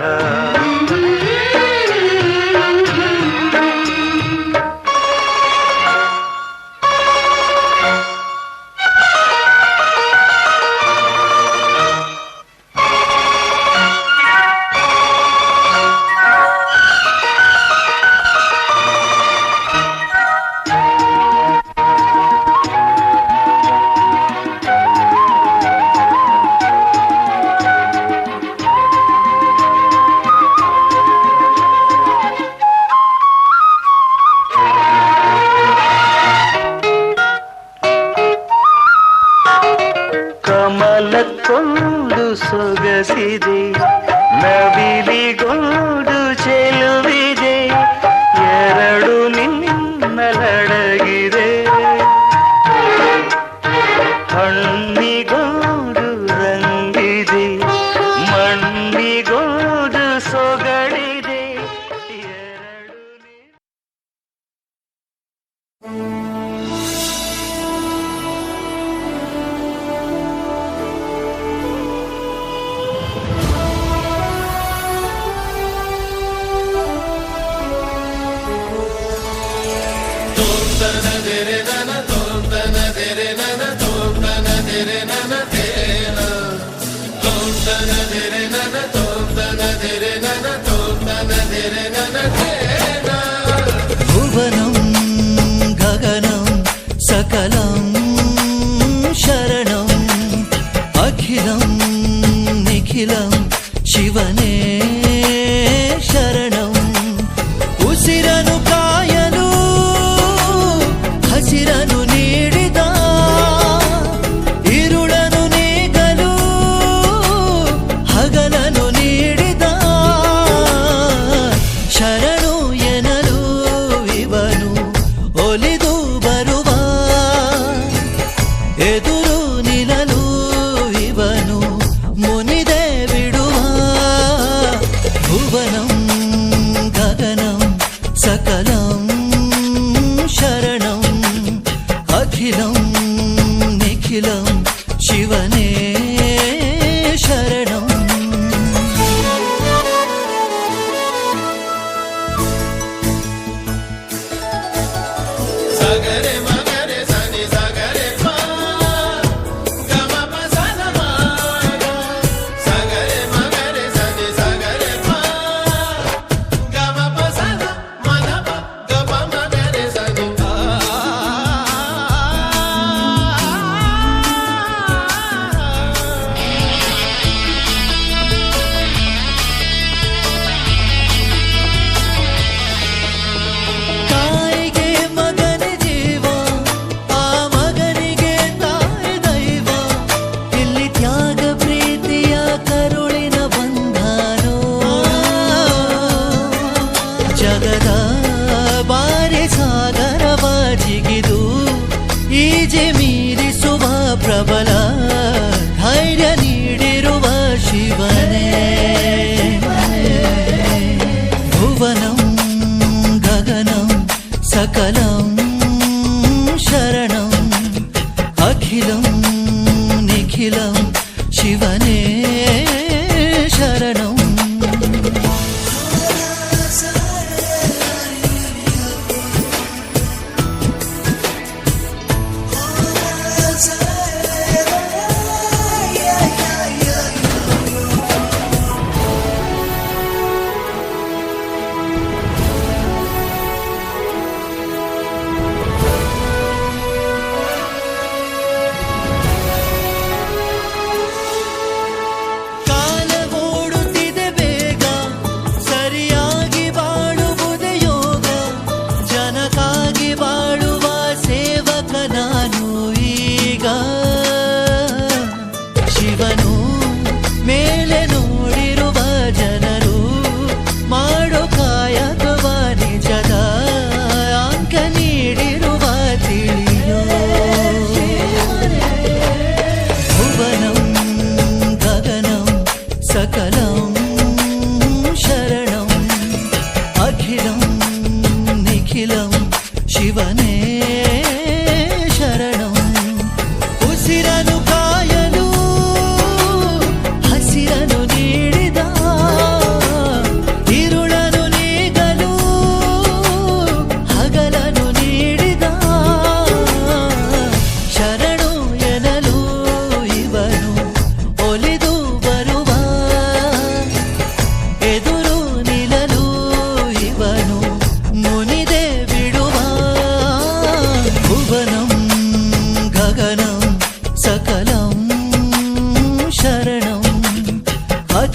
ಕಮಲಕ್ಕೊಂದು ಸೊಗಸಿದೆ, ನವಿಲಿಗೊಂದು ಚೆಲುವಿದೆ, ಎರಡು ನಿನ್ನಲಡಗಿದೆ. ಹಣ್ಣಿಗೊಂದು ರಂಗಿದೆ, ಮಣ್ಣಿಗೊಂದು ಸೊಗಡಿದೆ, ಎರಡು ಭುವನಂ ಗಗನಂ ಸಕಲಂ ಶರಣಂ ಅಖಿಲಂ ನಿಖಿಲಂ ಶಿವನೇ ಶರಣಂ. ಉಸಿರನು ಕಾಯಲು ಹಸಿರನು ನೀಡಿದ, ಇರುಳನು ನೀಗಲು ಹಗಲನು ನೀಡಿದ, ಶರಣು ಎನಲು ಇವನು ಒಲಿದು ಬರುವ, ಎದುರು ನಿಲ್ಲಲು ಇವನು ಮುನಿದೆ ಬಿಡುವ. ಭುವನಂ ಗಗನಂ ಸಕಲಂ ಶರಣಂ ಅಖಿಲಂ ನಿಖಿಲಂ ಶಿವನೇ ಶರಣಂ. ತಾಯಿಗೆ ಮಗನ ಜೀವ, ಆ ಮಗನಿಗೆ ತಾಯಿ ದೈವ, ಇಲ್ಲಿ ತ್ಯಾಗ ಪ್ರೀತಿಯ ಕರುಳಿನ ಬಂಧನೋ. ಜಗದ ಬಾರಿ ಸಾಗರವ ಜಿಗಿದು ಈಜೆ ಮೀರಿಸುವ ಪ್ರಬಲ ಧೈರ್ಯ ನೀಡಿರುವ ಶಿವನೇ. ಭುವನಂ ಗಗನಂ ಸಕಲಂ ಶರಣಂ ಅಖಿಲಂ ನಿಖಿಲಂ ಶಿವನೇ ಶರಣಂ. ಶಿವನೇ ಶರಣಂ.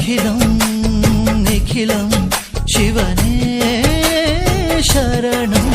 ಅಖಿಲಂ ನಿಖಿಲಂ ಶಿವನೇ ಶರಣಂ.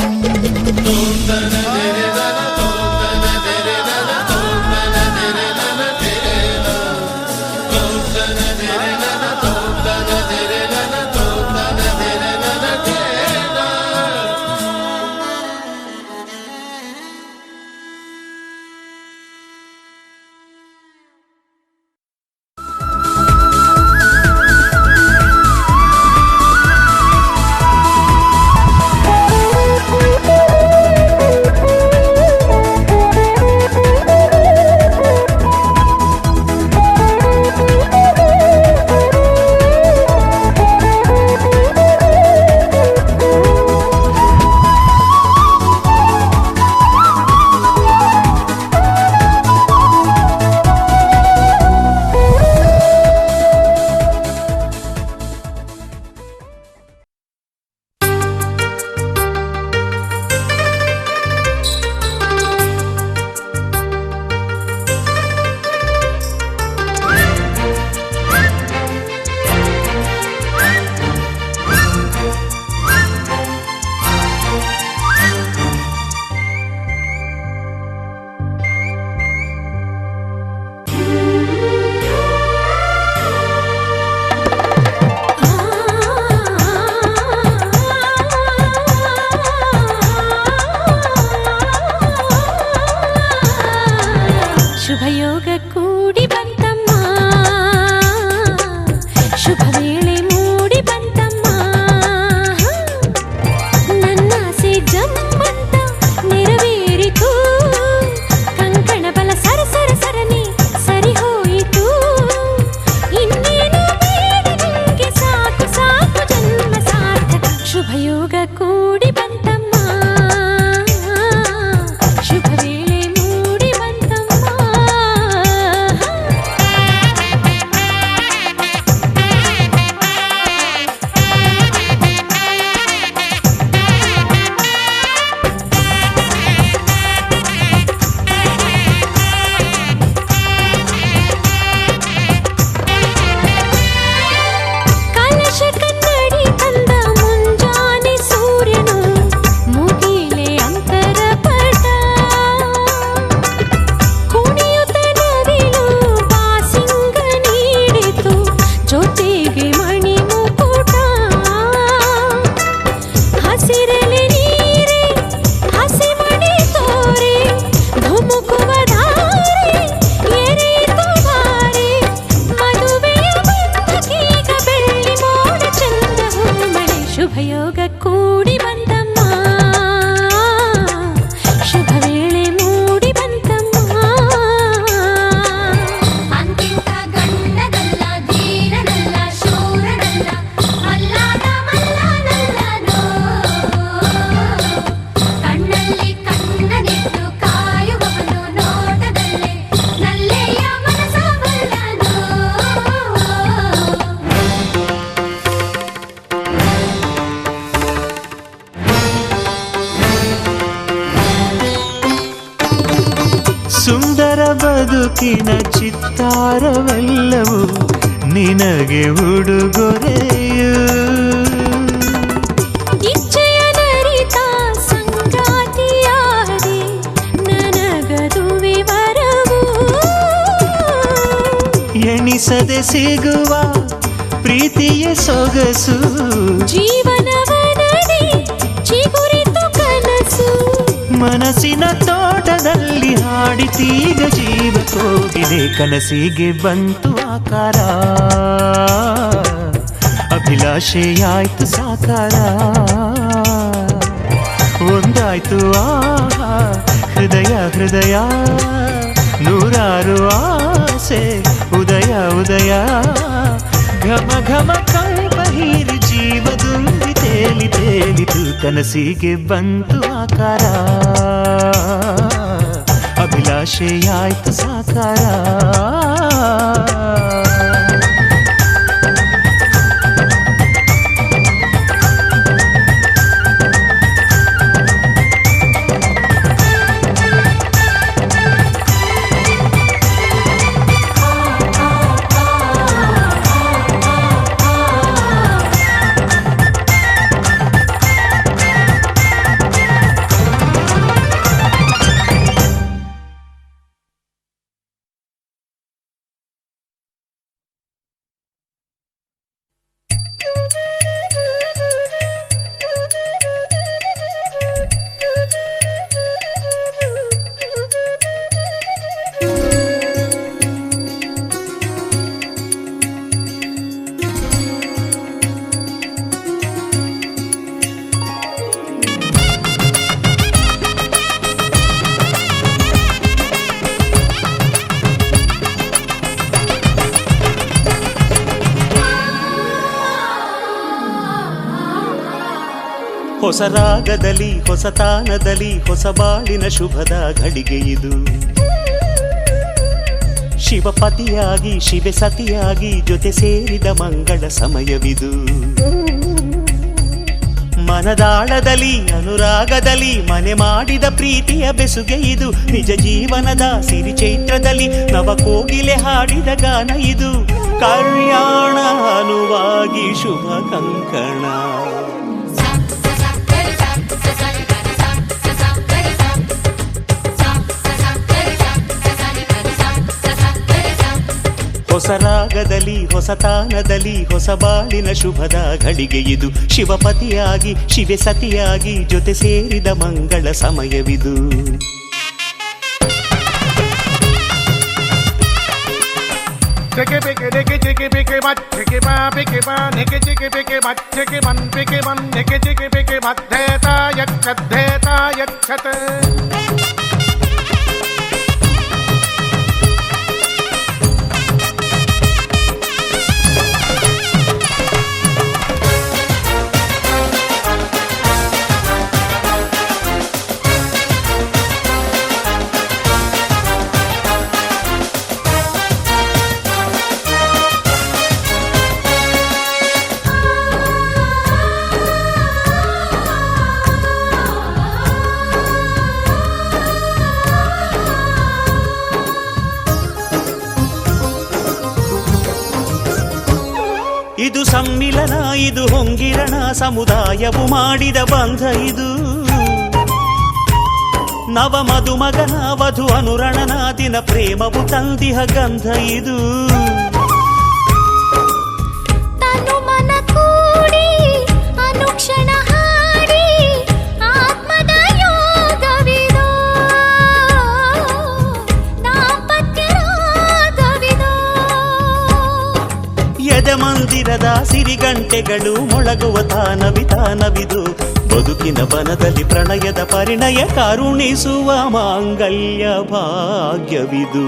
ಶುಭಯೋಗ ಕೂಡಿ ಬಂತಮ್ಮ, ಶುಭ ವೇಳೆ ಮೂಡಿ ಬಂತಮ್ಮ, ನನ್ನಾಸೆ ಜಮ್ಮಂತ ನೆರವೇರಿತು, ಕಂಕಣ ಬಲ ಸರ ಸರ ಸರನೆ ಸರಿ ಹೋಯಿತು, ಇನ್ನೇನು ಬೇಡ ನಿಂಗೆ ಸಾಕು ಸಾಕು ಜನ್ಮ ಸಾರ್ಥಕ. ಶುಭಯೋಗ ಕೂಡಿ ಬಂತಮ್ಮ, ಶುಭ ವೇಳೆ ಮೂಡಿ ಬಂತಮ್ಮ. ಕಲಶ ಕನ್ನಡಿ ತಂದ ಮುಂಜಾನೆ ಸೂರ್ಯನು ಮುಗಿಲೆ ಅಂತರ ಪಟ, ಕುಣಿಯುತ್ತ ನವಿಲು ಬಾಸಿಂಗ ನೀಡಿತು ಜೊತೆಗೆ ಮಣಿ ಮುಕುಟ, ಹಸಿರಲೆ ನೀರೆ ಹಸಿ ಮಣಿ ತೋರೆ ಧುಮುಕುವ ಧಾರೆ ಎರೆಯಿತು ಬಾರೆ, ಮದುವೆಯ ಬಂಧಕೀಗ ಬೆಳ್ಳಿ ಮೋಡ ಚಂದ ಹೂಮಳೆ. ಶುಭಯೋಗ ಕೂಡಿ ಬಂತಮ್ಮ, ಶುಭ ವೇಳೆ ಮೂಡಿ ಬಂತಮ್ಮ. ಅಂತಿಂತ ಗಂಡನಲ್ಲ ಧೀರನಲ್ಲ ಶೂರನಲ್ಲ ಮಲ್ಲಾದ ಮಲ್ಲನಲ್ಲನೋ, ಕಣ್ಣಲ್ಲಿ ಕಣ್ಣನಿಟ್ಟು ಕಾಯುವವನು ನೋಟದಲ್ಲೇ ನಲ್ಲೆಯ ಮನಸ ಬಲ್ಲನೋ. ಸುಂದರ ಬದುಕಿನ ಚಿತ್ತಾರವೆಲ್ಲವೂ ನಿನಗೆ ಉಡುಗೊರೆಯು, ಇಚ್ಛೆಯ ನರಿತ ಸಂಗಾತಿಯಾದೆ ನನಗದುವೆ ವರವು, ಎಣಿಸದೆ ಸಿಗುವ ಪ್ರೀತಿಯ ಸೊಗಸು, ಜೀವನವನದಿ ಚಿಗುರಿತು ಕನಸು, ಮನಸ್ಸಿನ ತೋಟದಲ್ಲಿ ಹಾಡಿತೀಗ ಜೀವ ಹೋಗಿದೆ, ಕನಸಿಗೆ ಬಂತು ಆಕಾರ, ಅಭಿಲಾಷೆಯಾಯ್ತು ಸಾಕಾರ, ಒಂದಾಯ್ತು ಆಹಾ ಹೃದಯ ಹೃದಯ, ನೂರಾರು ಆಸೆ ಉದಯ ಉದಯ, ಘಮ ಘಮ ಕಂಪ ಹೀರಿ ಜೀವ ತುಂಬಿ ತೇಲಿ ತೇಲಿತು, ಕನಸಿಗೆ ಬಂತು ಆಕಾರ, ಅಭಿಲಾಷೆಯಾಯ್ತು ಸಾಕಾರ. ಹೊಸ ರಾಗದಲ್ಲಿ ಹೊಸ ತಾನದಲ್ಲಿ ಹೊಸ ಬಾಳಿನ ಶುಭದ ಘಳಿಗೆ ಇದು. ಶಿವಪತಿಯಾಗಿ ಶಿವೆ ಸತಿಯಾಗಿ ಜೊತೆ ಸೇರಿದ ಮಂಗಳ ಸಮಯವಿದು. ಮನದಾಳದಲ್ಲಿ ಅನುರಾಗದಲ್ಲಿ ಮನೆ ಮಾಡಿದ ಪ್ರೀತಿಯ ಬೆಸುಗೆ ಇದು. ನಿಜ ಜೀವನದ ಸಿರಿ ಚೈತ್ರದಲ್ಲಿ ನವ ಕೋಗಿಲೆ ಹಾಡಿದ ಗಾನ ಇದು. ಕಲ್ಯಾಣ ಅನುವಾಗಿ ಶುಭ ಕಂಕಣ. ಹೊಸ ರಾಗದಲ್ಲಿ ಹೊಸ ತಾನದಲ್ಲಿ ಹೊಸ ಬಾಳಿನ ಶುಭದ ಘಳಿಗೆ ಇದು. ಶಿವಪತಿಯಾಗಿ ಶಿವೆ ಸತಿಯಾಗಿ ಜೊತೆ ಸೇರಿದ ಮಂಗಳ ಸಮಯವಿದು. Chickie picky dicky chicky picky butt chicky ba picky ba nicky chicky picky butt chicky bun nicky chicky picky butt dheta yakchat. ಇದು ಸಮ್ಮಿಲನ ಇದು ಹೊಂಗಿರಣ ಸಮುದಾಯವು ಮಾಡಿದ ಬಂಧ ಇದು. ನವ ಮಧುಮಗನ ವಧು ಅನುರಣನ ದಿನ ಪ್ರೇಮವು ತಂದಿಹ ಗಂಧ ಇದು. ತನು ಮನ ಕೂಡಿ ಅನುಕ್ಷಣ ಹಾಡಿ ಆತ್ಮದ ಯೋಗವಿದು. ದಾಂಪತ್ಯ ರಾಗವಿದು. ಎದೆ ಮಂದಿರದ ಸಿರಿಗಂಟೆಗಳು ಮೊಳಗುವ ತಾನವಿದು. ಬದುಕಿನ ಬನದಲ್ಲಿ ಪ್ರಣಯದ ಪರಿಣಯ ಕರುಣಿಸುವ ಮಾಂಗಲ್ಯ ಭಾಗ್ಯವಿದು.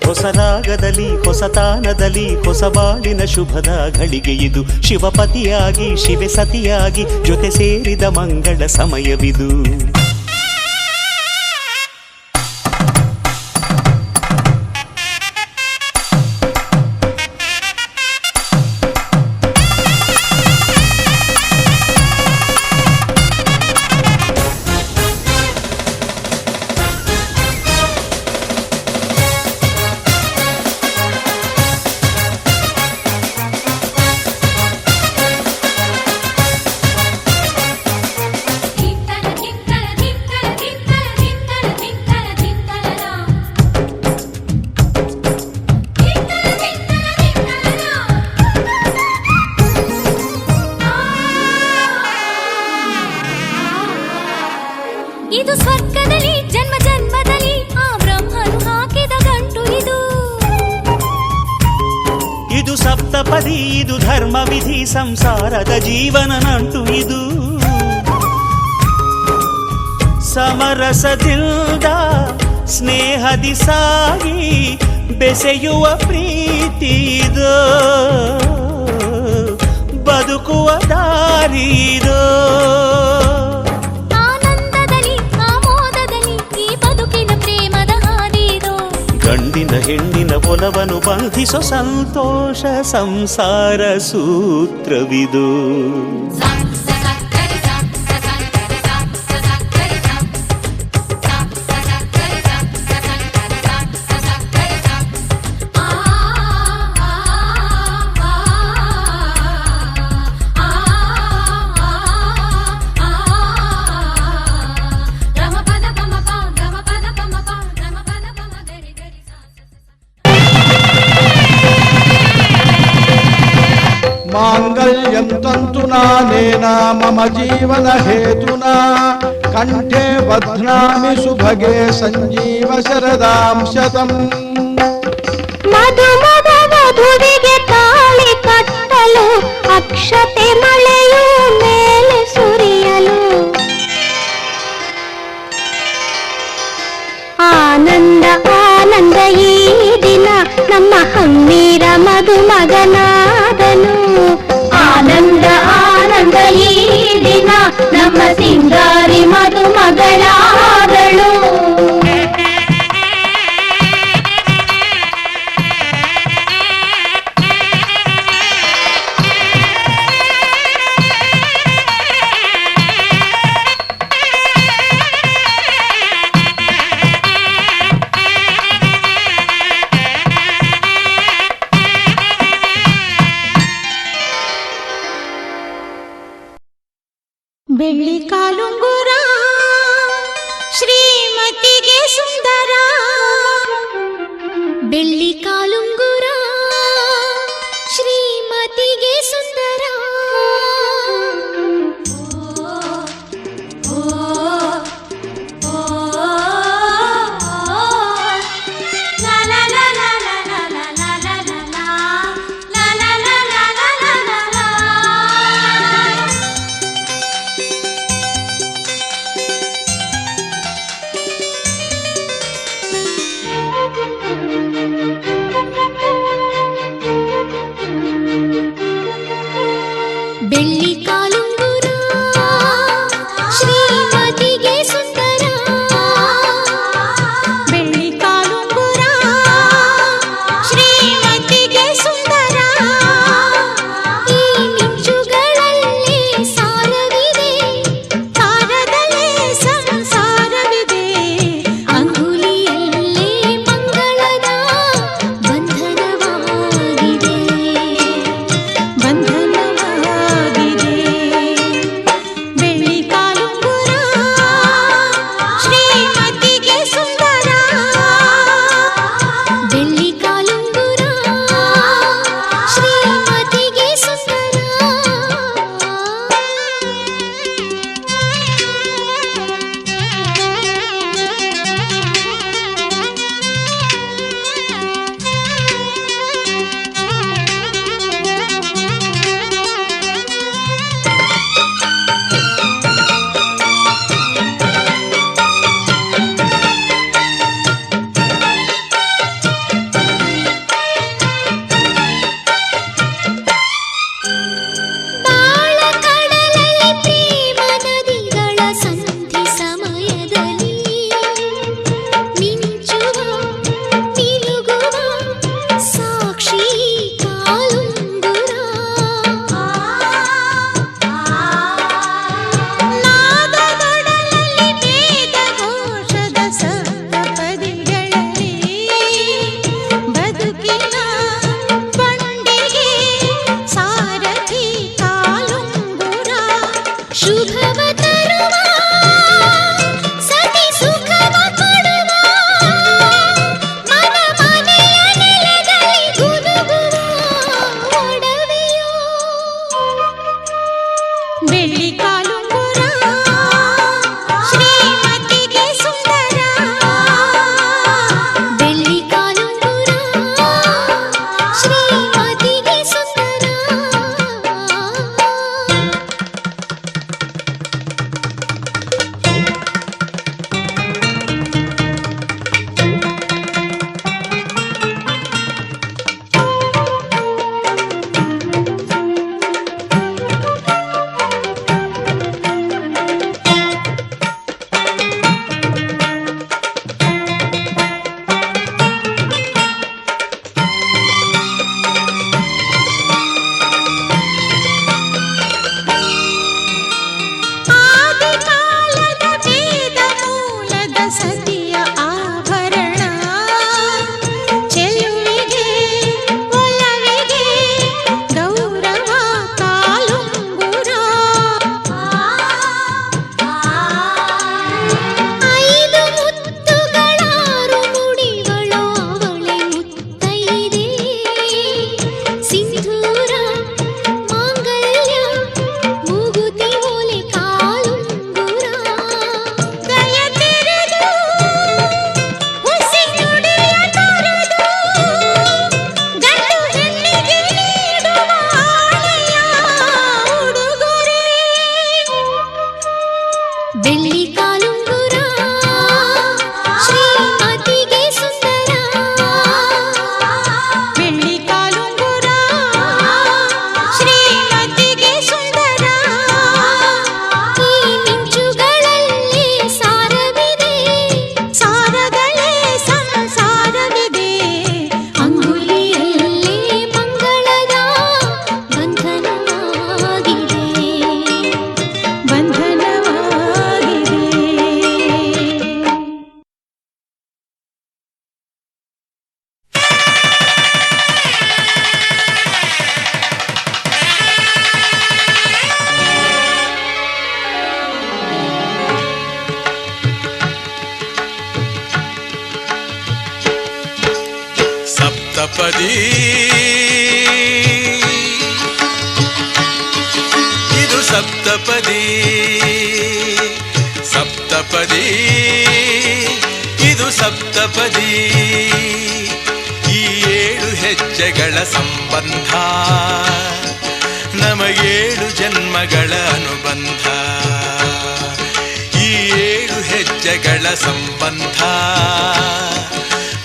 ಹೊಸ ರಾಗದಲ್ಲಿ ಹೊಸ ತಾನದಲ್ಲಿ ಹೊಸ ಬಾಳಿನ ಶುಭದ ಘಳಿಗೆ ಇದು. ಶಿವಪತಿಯಾಗಿ ಶಿವೆ ಸತಿಯಾಗಿ ಜೊತೆ ಸೇರಿದ ಮಂಗಳ ಸಮಯವಿದು. ಇದು ಸ್ವರ್ಗದಲ್ಲಿ ಜನ್ಮ ಜನ್ಮದಲ್ಲಿ ಆ ಬ್ರಹ್ಮನು ಹಾಕಿದ ಗಂಟು ಇದು. ಇದು ಸಪ್ತಪದಿ ಇದು ಧರ್ಮ ವಿಧಿ ಸಂಸಾರದ ಜೀವನ ನಂಟು ಇದು. ಸಮರಸದಿಂದ ಸ್ನೇಹದಿ ಸಾಗಿ ಬೆಸೆಯುವ ಪ್ರೀತಿ ಇದು. ಬದುಕುವ ದಾರಿ ಇದು. ಗಂಡಿನ ಹೆಣ್ಣಿನ ಒಲವನ್ನು ಬಂಧಿಸೋ ಸಂತೋಷ ಸಂಸಾರ ಸೂತ್ರವಿದು. मांगल्यं तन्तुना नेना मम जीवन हेतुना कंठे बध्नामि सुभगे संजीव शरदां शतम्. ಮಧುಮದ ವಧುವಿಗೆ ತಾಳಿ ಕಟ್ಟಲು ಅಕ್ಷತೆ ಮಳೆಯು ಮೇಲೆ ಸುರಿಯಲು ಆನಂದ ಮಗನಾದನು. ಆನಂದ ಆನಂದ ಈ ದಿನ ನಮ್ಮ ಸಿಂಗಾರಿ ಮದುಮಗಳಾದಳು. ಬೆಳ್ಳಿ ಕಾಲುಂಗುರ ಶ್ರೀಮತಿಗೆ ಸುಂದರ. ಬೆಳ್ಳಿ ಕಾಲುಂಗುರ ಶ್ರೀಮತಿಗೆ ಸುಂದರ. ಸಪ್ತಪದಿ ಸಪ್ತಪದಿ ಇದು ಸಪ್ತಪದಿ ಈ 7 ಹೆಜ್ಜೆಗಳ ಸಂಬಂಧ ನಮಗೇಳು ಜನ್ಮಗಳ ಅನುಬಂಧ ಈ 7 ಹೆಜ್ಜೆಗಳ ಸಂಬಂಧ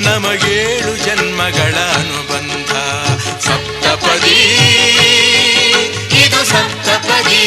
ನಮಗೇಳು ಜನ್ಮಗಳ ಅನುಬಂಧ ಸಪ್ತಪದಿ ಇದು ಸಪ್ತಪದಿ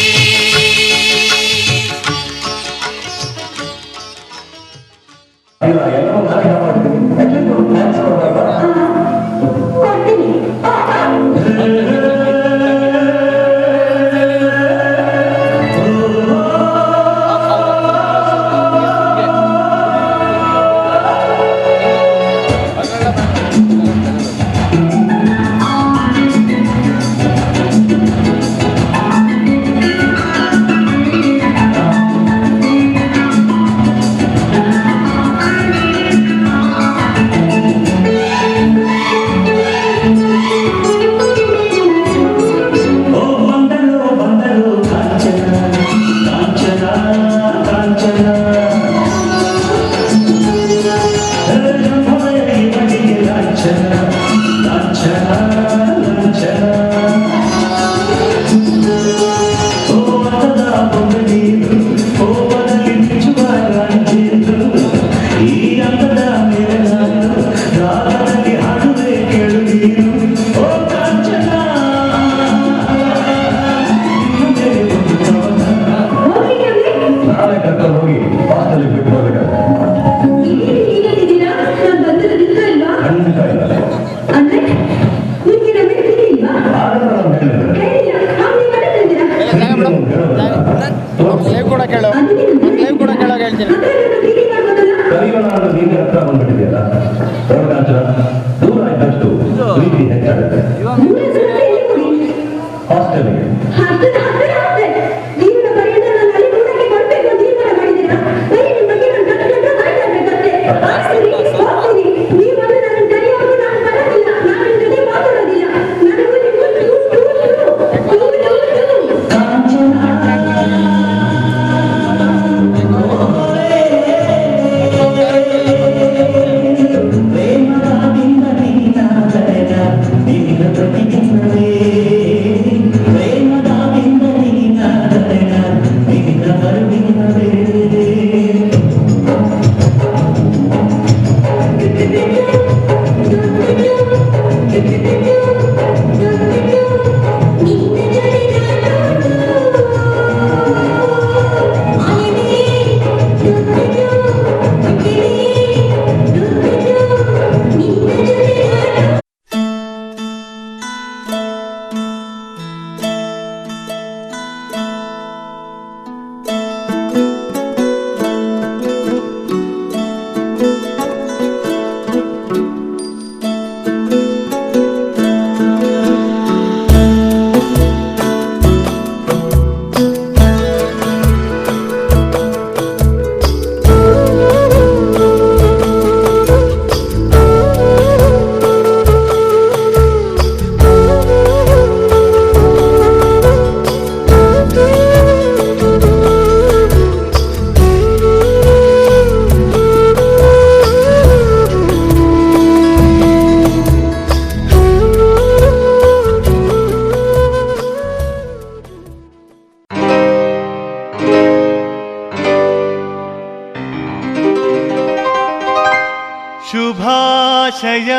ಶುಭಾಶಯ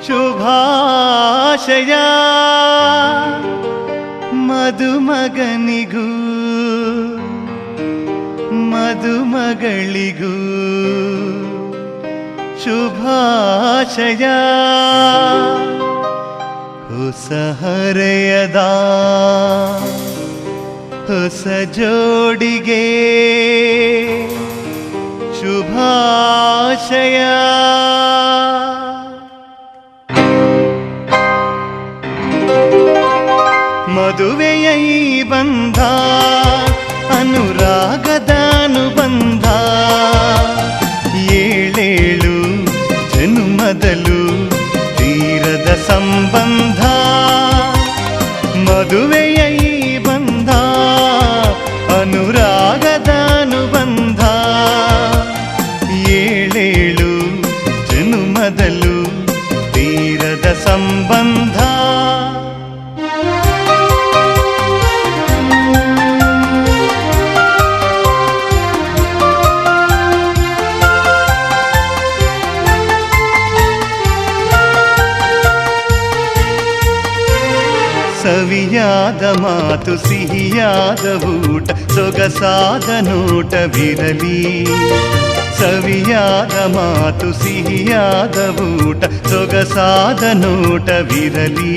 ಶುಭಾಶಯ ಮದುಮಗನಿಗೂ ಮದುಮಗಳಿಗೂ ಶುಭಾಶಯ ಹೊಸ ಹರೆಯದ ಹೊಸ ಜೋಡಿಗೆ ಶುಭಾಶಯ ಮದುವೆಯ ಈ ಬಂಧ ಅನುರಾಗದ ಅನುಬಂಧ ಏಳೇಳು ಜನುಮದಲು ತೀರದ ಸಂಬಂಧ ಮದುವೆಯ ಈ ಸೇರಿದ ಸಂಬಂಧ. ಸವಿಯಾದ ಮಾತು ಸಿಹಿಯಾದ ಊಟ ಸೊಗಸಾದ ನೋಟವಿರಲಿ. ಸವಿಯಾದ ಮಾತು ಸಿಹಿಯಾದ ಊಟ ಸೊಗಸಾದ ನೋಟವಿರಲಿ.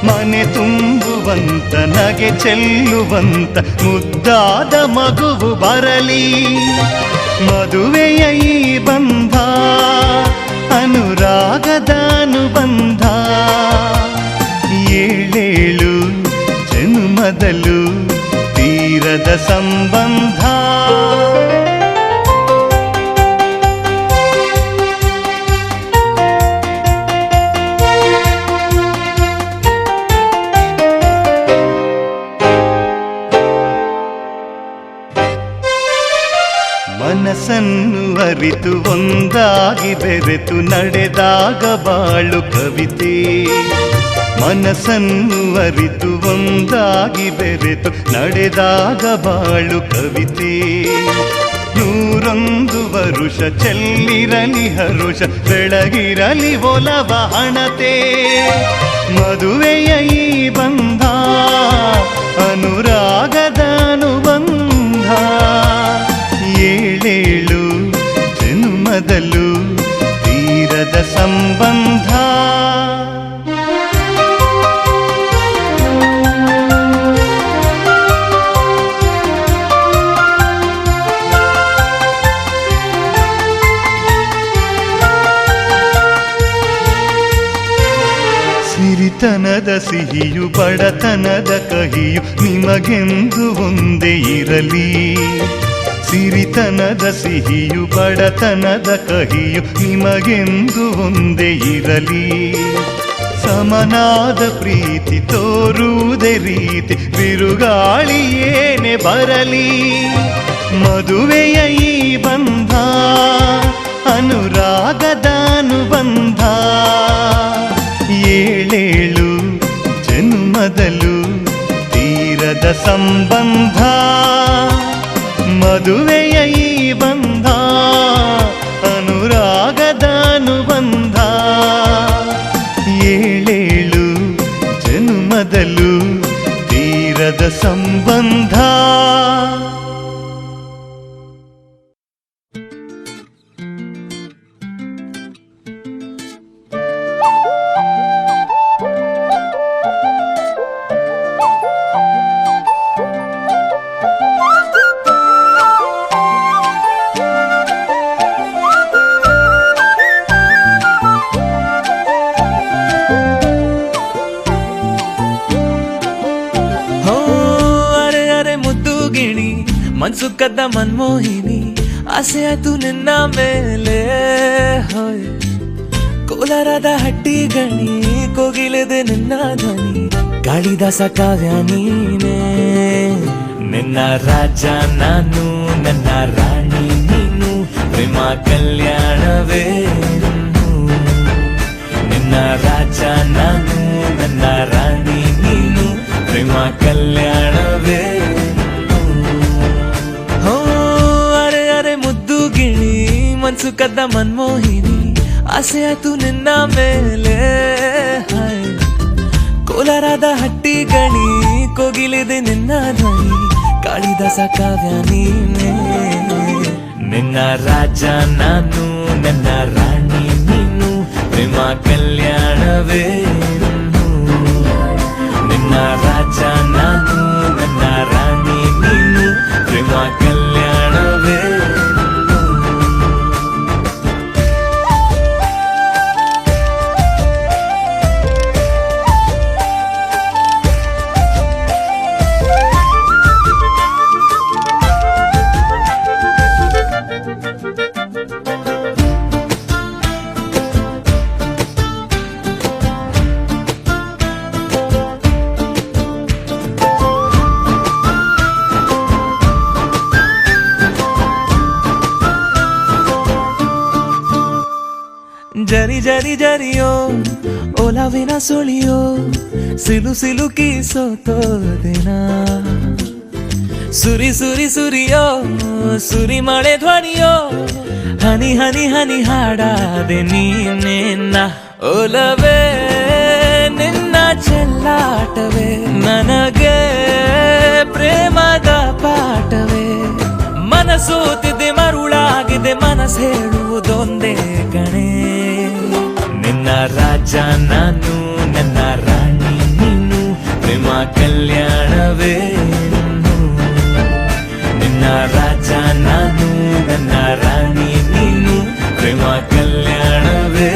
ಮನೆ ತುಂಬುವಂತ ನಗೆ ಚೆಲ್ಲುವಂತ ಮುದ್ದಾದ ಮಗುವು ಬರಲಿ. ಮದುವೆಯ ಈ ಬಂಧ ಅನುರಾಗದ ಅನುಬಂಧ. ಏಳೇಳು ಜನ್ಮದಲ್ಲೂ ತೀರದ ಸಂಬಂಧ. ಮನಸ್ಸನ್ನು ಅರಿತು ಒಂದಾಗಿ ಬೆರೆತು ನಡೆದಾಗ ಬಾಳು ಕವಿತೆ. ಮನಸ್ಸನ್ನು ಅರಿತು ಒಂದಾಗಿ ಬೆರೆತು ನಡೆದಾಗ ಬಾಳು ಕವಿತೆ. 101 ವರುಷ ಚೆಲ್ಲಿರಲಿ ಹರುಷ ಬೆಳಗಿರಲಿ ಒಲವ ಹಣತೆ. ಮದುವೆಯ ಈ ಬಂಧ ಅನುರಾಗದ ಅನುಬಂಧ. ಏಳೇಳು ಜನ್ಮದಲ್ಲೂ ತೀರದ ಸಂಬಂಧ. ಸಿರಿತನದ ಸಿಹಿಯು ಬಡತನದ ಕಹಿಯು ನಿಮಗೆಂದು ಒಂದೇ ಇರಲಿ. ಸಿರಿತನದ ಸಿಹಿಯು ಬಡತನದ ಕಹಿಯು ನಿಮಗೆಂದು ಒಂದೇ ಇರಲಿ. ಸಮನಾದ ಪ್ರೀತಿ ತೋರುವುದೇ ರೀತಿ ಬಿರುಗಾಳಿ ಏನೇ ಬರಲಿ. ಮದುವೆಯ ಈ ಬಂಧ ಅನುರಾಗದ ಅನುಬಂಧ. ಏಳೇಳು ಜನ್ಮದಲ್ಲೂ ತೀರದ ಸಂಬಂಧ. ಮದುವೆಯ ಈ ಬಂಧ ಅನುರಾಗದ ಅನುಬಂಧ. ಏಳೇಳು ಜನ್ಮದಲ್ಲೂ ತೀರದ ಸಂಬಂಧ. ಮನ್ಸು ಕದ್ದ ಮನ್ಮೋಹಿನಿ ಆಸೆ ಆಯ್ತು ನಿನ್ನ ಮೇಲೆ. ಹೋಯ್ ಕೋಲಾರದ ಹಟ್ಟಿ ಗಣಿ ಕೋಗಿಲೆದೆ ನಿನ್ನ ಧ್ವನಿ. ಕಾಳಿದಾಸ ಕಾವ್ಯ ನೀನೇ. ನಿನ್ನ ರಾಜ ನಾನು ನನ್ನ ರಾಣಿ ನೀನು. ಪ್ರೇಮ ಕಲ್ಯಾಣವೇ ನಿನ್ನ ರಾಜ ನಾನು ನನ್ನ ರಾಣಿ ನೀನು. ಪ್ರೇಮ ಕಲ್ಯಾಣವೇ. ಮನ್ಸು ಕದ್ದ ಮನ್ಮೋಹಿನಿ ಆಸೆ ಆಯ್ತು ನಿನ್ನ ಮೇಲೆ. ಕೋಲಾರದ ಹಟ್ಟಿ ಗಣಿ ಕೋಗಿಲಿದೆ ನಿನ್ನ ಧ್ವನಿ. ಕಾಳಿದಾಸ ಕಾವ್ಯ ನೀನೇ. ನಿನ್ನ ರಾಜ ನಾನು ನನ್ನ ರಾಣಿ ನೀನು. ಪ್ರೇಮ ಕಲ್ಯಾಣವೇ ನಿನ್ನ ರಾಜ ನಾನು ನನ್ನ ರಾಣಿ ನೀನು. ಪ್ರೇಮ ಕಲ್ಯಾಣವೇ. ಜರಿ ಜರಿಯೋ ಒಲವಿನ ಸುಳಿಯೋ ಸಿಲು ಸಿಲುಕಿ ಸೋತೋದಿನ ಸುರಿ ಸುರಿ ಸುರಿಯೋ ಸುರಿ ಮಳೆ ಧ್ವನಿಯೋ ಹನಿ ಹನಿ ಹನಿ ಹಾಡಾದೆ ನೀನೆನ್ನ ಒಲವೇ ನಿನ್ನ ಚೆಲ್ಲಾಟವೇ ನನಗೆ ಪ್ರೇಮದ ಪಾಠವೇ ಮನಸೋತಿದೆ ಮರುಳಾಗಿದೆ ಮನಸ್ಸು ಹೇಳುವುದೊಂದೇ ಕಣೆ ನಿನ್ನ ರಾಜ ನಾನು ನನ್ನ ರಾಣಿ ನೀನು ಪ್ರೇಮ ಕಲ್ಯಾಣವೇ ನಿನ್ನ ರಾಜ ನಾನು ನನ್ನ ರಾಣಿ ನೀನು ಪ್ರೇಮ ಕಲ್ಯಾಣವೇ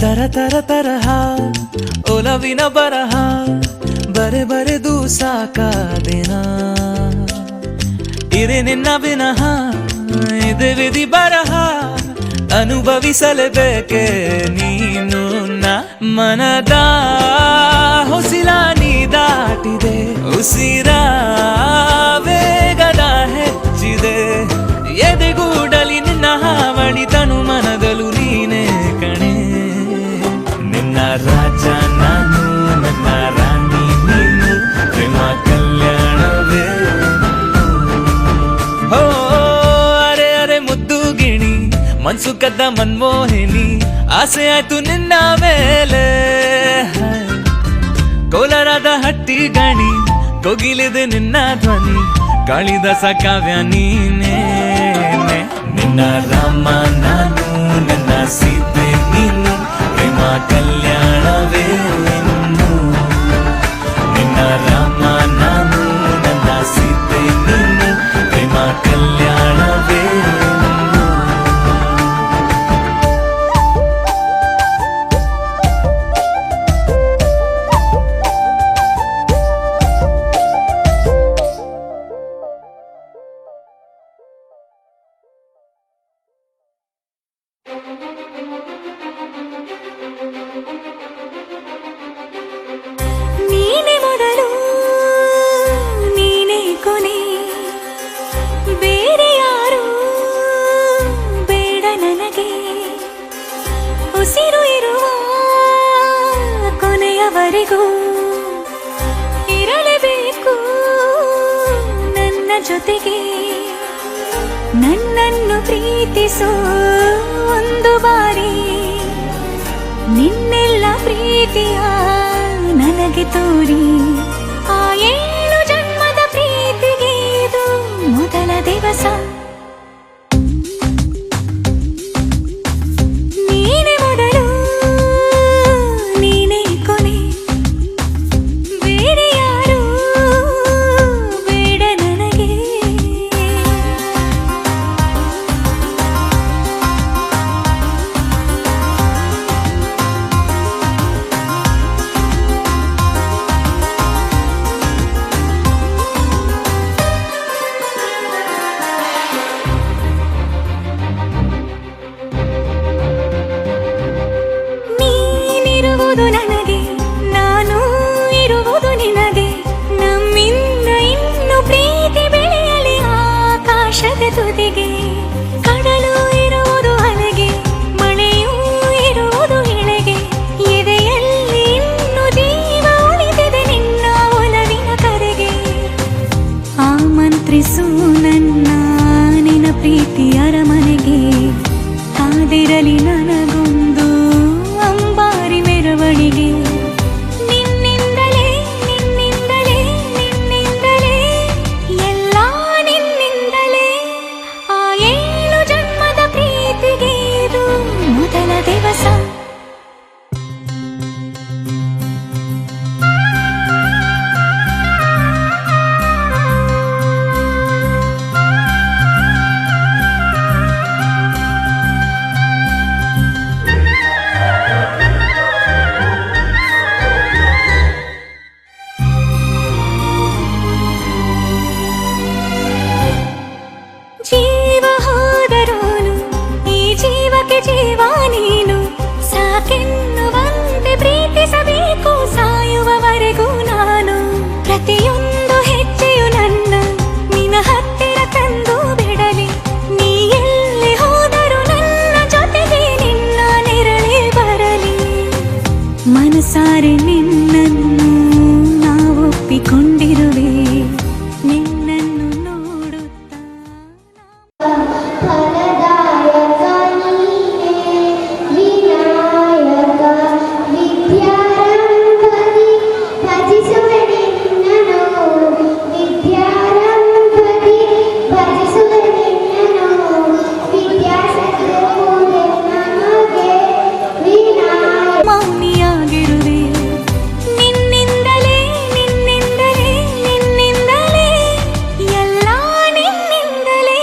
ತರ ತರಹ ಒಲವಿನ ಬರಹ ಬರೆ ಬರೆದು ಸಾಕಾದೆನ ಇರೆ ನಿನ್ನ ವಿನಃ ಇದೆ ವಿಧಿ ಬರಹ ಅನುಭವಿಸಲೇಬೇಕೆ ನೀನು ಮನದ ಹೊಸಿಲ ನೀ ದಾಟಿದೆ ಉಸಿರ ವೇಗದ ಹೆಚ್ಚಿದೆ ಎದೆಗೂಡಲಿ ನಿನ್ನ ಹಾವಳಿ ತನು ಮನದಲು ನೀನೇ ಕಣೆ ನಿನ್ನ ರಾಜ ನಾನು ನನ್ನ ರಾಣಿ ನೀನು ಪ್ರೇಮ ಕಲ್ಯಾಣವೇ ಹೋ ಅರೆ ಅರೆ ಮುದ್ದು ಗಿಣಿ ಮನ್ಸು ಕದ್ದ ಮನ್ಮೋಹಿನಿ ಆಸೆ ಆಯ್ತು ನಿನ್ನ ಮೇಲೆ ಕೋಲಾರದ ಹಟ್ಟಿ ಗಣಿ ಕೋಗಿಲಿದೆ ನಿನ್ನ ಧ್ವನಿ ಕಾಳಿದಾಸ ಕಾವ್ಯ ನೀನೇ ನಿನ್ನ ರಾಮ ನಾನು ನನ್ನ ಸೀತೆ ನೀನು ಪ್ರೇಮ ಕಲ್ಯಾಣವೇ ನಿನ್ನ ರಾಮ ನಾನು ನನ್ನ ಸೀತೆ ನೀನು ಪ್ರೇಮ ಕಲ್ಯಾಣವೇ ಇರಲೇಬೇಕು ನನ್ನ ಜೊತೆಗೆ ನನ್ನನ್ನು ಪ್ರೀತಿಸೋ ಒಂದು ಬಾರಿ ನಿನ್ನೆಲ್ಲ ಪ್ರೀತಿಯ ನನಗೆ ತೋರಿ ಆ 7 ಜನ್ಮದ ಪ್ರೀತಿಗೆ ಇದು ಮೊದಲ ದಿವಸ ನನಗೆ ನಾನು ಇರುವುದು ನಿನಗೆ ನಮ್ಮಿಂದ ಇನ್ನು ಪ್ರೀತಿ ಬೆಳೆಯಲಿ ಆಕಾಶದ ತುದಿಗೆ ಕಡಲು ಇರುವುದು ಅಲೆಗೆ ಮಳೆಯೂ ಇರುವುದು ಇಳೆಗೆ ಎದೆಯಲ್ಲಿ ಇನ್ನು ಜೀವ ಉಳಿದಿದೆ ನಿನ್ನ ಒಲವಿನ ಕರೆಗೆ ಆಮಂತ್ರಿಸು ನನ್ನ ನಿನ್ನ ಪ್ರೀತಿ ಅರಮನೆಗೆ ಕಾದಿರಲಿ ನನಗೊಂದು ಅಂಬಾರಿ ಮೆರವಣಿಗೆ ನಿನ್ನಿಂದಲೇ ನಿನ್ನಿಂದಲೇ ನಿನ್ನಿಂದಲೇ ಎಲ್ಲ ನಿನ್ನಿಂದಲೇ ಆ 7 ಜನ್ಮದ ಪ್ರೀತಿಗೆ ಇದು ಮೊದಲ ದಿವಸ ನನಗೆ ಜೀವ ನೀನು, ಸಾಕೆನ್ನುವಂತೆ ಪ್ರೀತಿಸಬೇಕು ಸಾಯುವವರೆಗೂ ನಾನು. ಪ್ರತಿಯೊಂದು ಹೆಜ್ಜೆಯು ನನ್ನ ನಿನ್ನ ಹತ್ತಿರ ತಂದು ಬಿಡಲಿ, ನೀ ಎಲ್ಲಿ ಹೋದರೂ ನನ್ನ ಜೊತೆಗೆ ನಿನ್ನ ನೆರಳೇ ಬರಲಿ. ಮನಸಾರೆ ನಿನ್ನನ್ನು ನಾವು ಒಪ್ಪಿಕೊಂಡಿರುವೆ, ನಿನ್ನನ್ನು ನೋಡುತ್ತಾ ಫಲದಾಯಕ ನೀನೇ ವಿನಾಯಕ ವಿದ್ಯಾರಂಭದಿ ಭಜಿಸುವೆ ನಿನ್ನನು, ವಿದ್ಯಾರಂಭದಿ ಭಜಿಸುವೆ ನಿನ್ನನು, ವಿದ್ಯಾಸಂಪೂರ್ಣ ನಮಗೆ ವಿನಾಯಕ. ಮೌನಿಯಾಗಿರುವೆ ನಿನ್ನಿಂದಲೇ ನಿನ್ನಿಂದಲೇ ನಿನ್ನಿಂದಲೇ ಎಲ್ಲ ನಿನ್ನಿಂದಲೇ.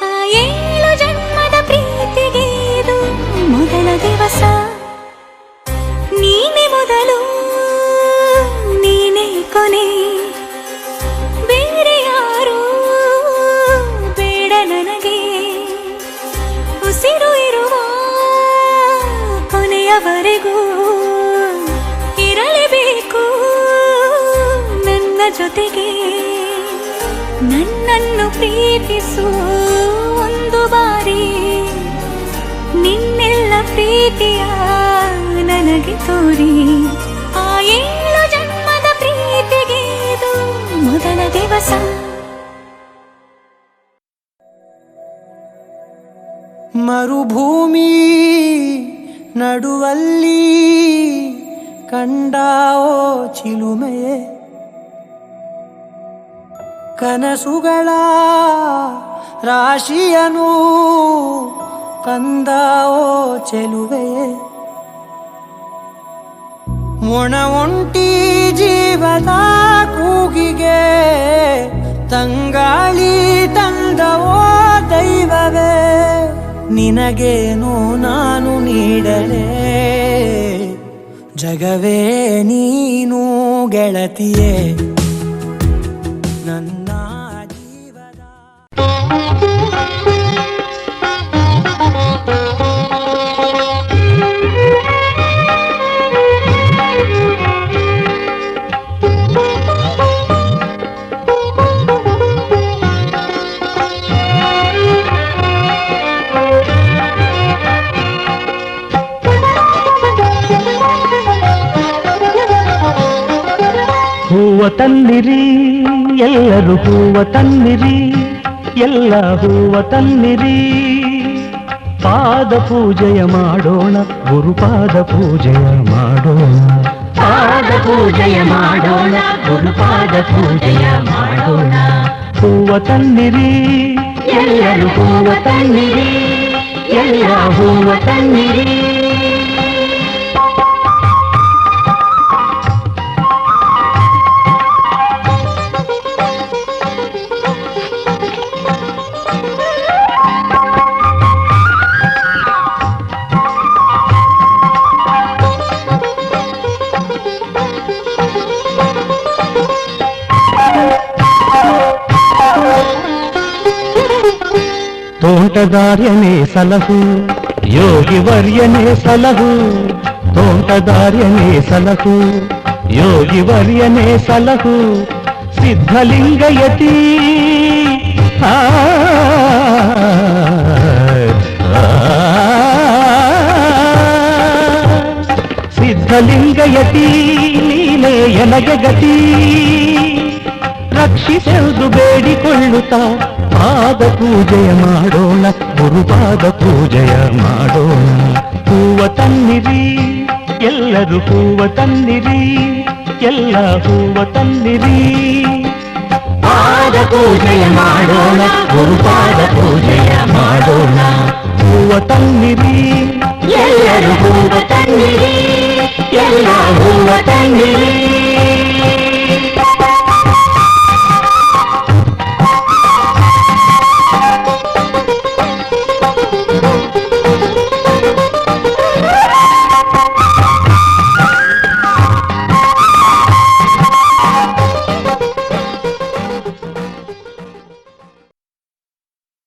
ಆ 7 ಜನ್ಮದ ಪ್ರೀತಿಗೆ ಇದು ಮೊದಲ ದಿವಸ. ನೀನೇ ಮೊದಲು ನೀನೇ ಕೊನೆ, ಬೇರೆ ಯಾರು ಬೇಡ ನನಗೆ. ಉಸಿರು ಇರುವ ಕೊನೆಯವರೆಗೂ ಇರಲೇಬೇಕು ನನ್ನ ಜೊತೆಗೆ. ನನ್ನನ್ನು ಪ್ರೀತಿಸು ಒಂದು ಬಾರಿ, ನಿನ್ನೆಲ್ಲ ಪ್ರೀತಿಯ ನನಗೆ ತೋರಿ. ಆ 7 ಜನ್ಮದ ಪ್ರೀತಿಗೆ ಇದು ಮೊದಲ ದಿವಸ. ಮರುಭೂಮಿ ನಡುವಲ್ಲಿ ಕಂಡಾವೋ ಚಿಲುಮೆಯೇ, ಕನಸುಗಳ ರಾಶಿಯನು ಕಂದಾವೋ ಚೆಲುವೆಯೇ. ಮೊಣ ಒಂಟಿ ಜೀವದ ಕೂಗಿಗೆ ತಂಗಾಳಿ ತಂದವೋ ದೈವವೇ. ನಿನಗೇನು ನಾನು ನೀಡಲೇ, ಜಗವೇ ನೀನು ಗೆಳತಿಯೇ ನನ್ನ ಜೀವದ. ಹೂವ ತನ್ನಿರಿ ಎಲ್ಲರೂ ಹೂವ ತನ್ನಿರಿ, ಎಲ್ಲ ಹೂವ ತನ್ನಿರಿ. ಪಾದ ಪೂಜೆಯ ಮಾಡೋಣ, ಗುರುಪಾದ ಪೂಜೆಯ ಮಾಡೋಣ, ಪಾದ ಪೂಜೆಯ ಮಾಡೋಣ, ಗುರುಪಾದ ಪೂಜೆಯ ಮಾಡೋಣ. ಹೂವ ತನ್ನಿರಿ ಎಲ್ಲರೂ ಹೂವ ತನ್ನಿರಿ, ಎಲ್ಲ ಹೂವ ತನ್ನಿರಿ. ತೋಂಟದಾರ್ಯನೇ ಸಲಹು, ಯೋಗಿ ವರ್ಯನೇ ಸಲಹು, ತೋಂಟದಾರ್ಯನೇ ಸಲಹು, ಯೋಗಿ ವರ್ಯನೇ ಸಲಹು. ಸಿದ್ಧಲಿಂಗಯತಿ ಸಿದ್ಧಲಿಂಗಯತಿ ನೀನೇ ಎನಗೆ ಗತಿ. ರಕ್ಷಿಸೆಂದು ಬೇಡಿಕೊಳ್ಳುತ್ತಾ ಪಾದ ಪೂಜೆಯ ಮಾಡೋಣ, ಗುರುಪಾದ ಪೂಜೆಯ ಮಾಡೋಣ. ಹೂವ ತನ್ನಿರಿ ಎಲ್ಲರೂ ಹೂವ ತನ್ನಿರಿ, ಎಲ್ಲ ಹೂವ ತನ್ನಿರಿ. ಪಾದ ಪೂಜೆಯ ಮಾಡೋಣ, ಗುರುಪಾದ ಪೂಜೆಯ ಮಾಡೋಣ. ಹೂವ ತನ್ನಿರಿ ಎಲ್ಲರೂ ಹೂವ ತನ್ನಿರಿ, ಎಲ್ಲ ಹೂವ ತನ್ನಿರಿ.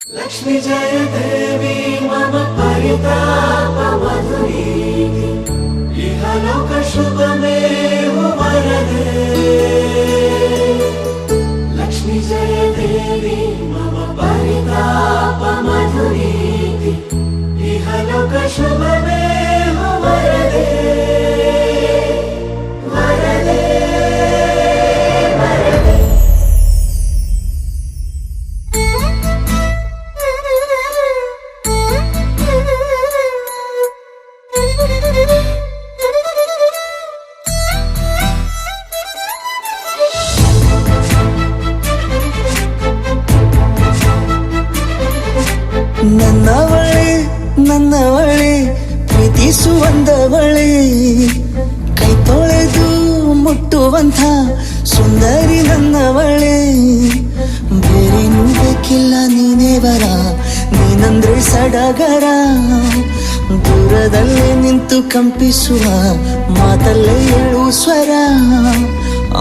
ಲಕ್ಷ್ಮೀ लक्ष्मी जय देवी मम परिताप मधुरी इहलोक शुभमेव वरदे लक्ष्मी जय देवी मम परिताप मधुरी इहलोक शुभमेव वरदे वरदे वरदे ನನ್ನವಳೆ ನನ್ನವಳೆ ಪ್ರೀತಿಸುವಂದವಳೆ ಕೈ ತೊಳೆದು ಮುಟ್ಟುವಂಥ ಸುಂದರಿ ನನ್ನವಳೆ ಬೇರೇನೂ ಬೇಕಿಲ್ಲ ನೀನೇ ಬರ ನೀನಂದ್ರೆ ಸಡಗರ ದೂರದಲ್ಲೇ ನಿಂತು ಕಂಪಿಸುವ ಮಾತಲ್ಲೇ ಏಳು ಸ್ವರ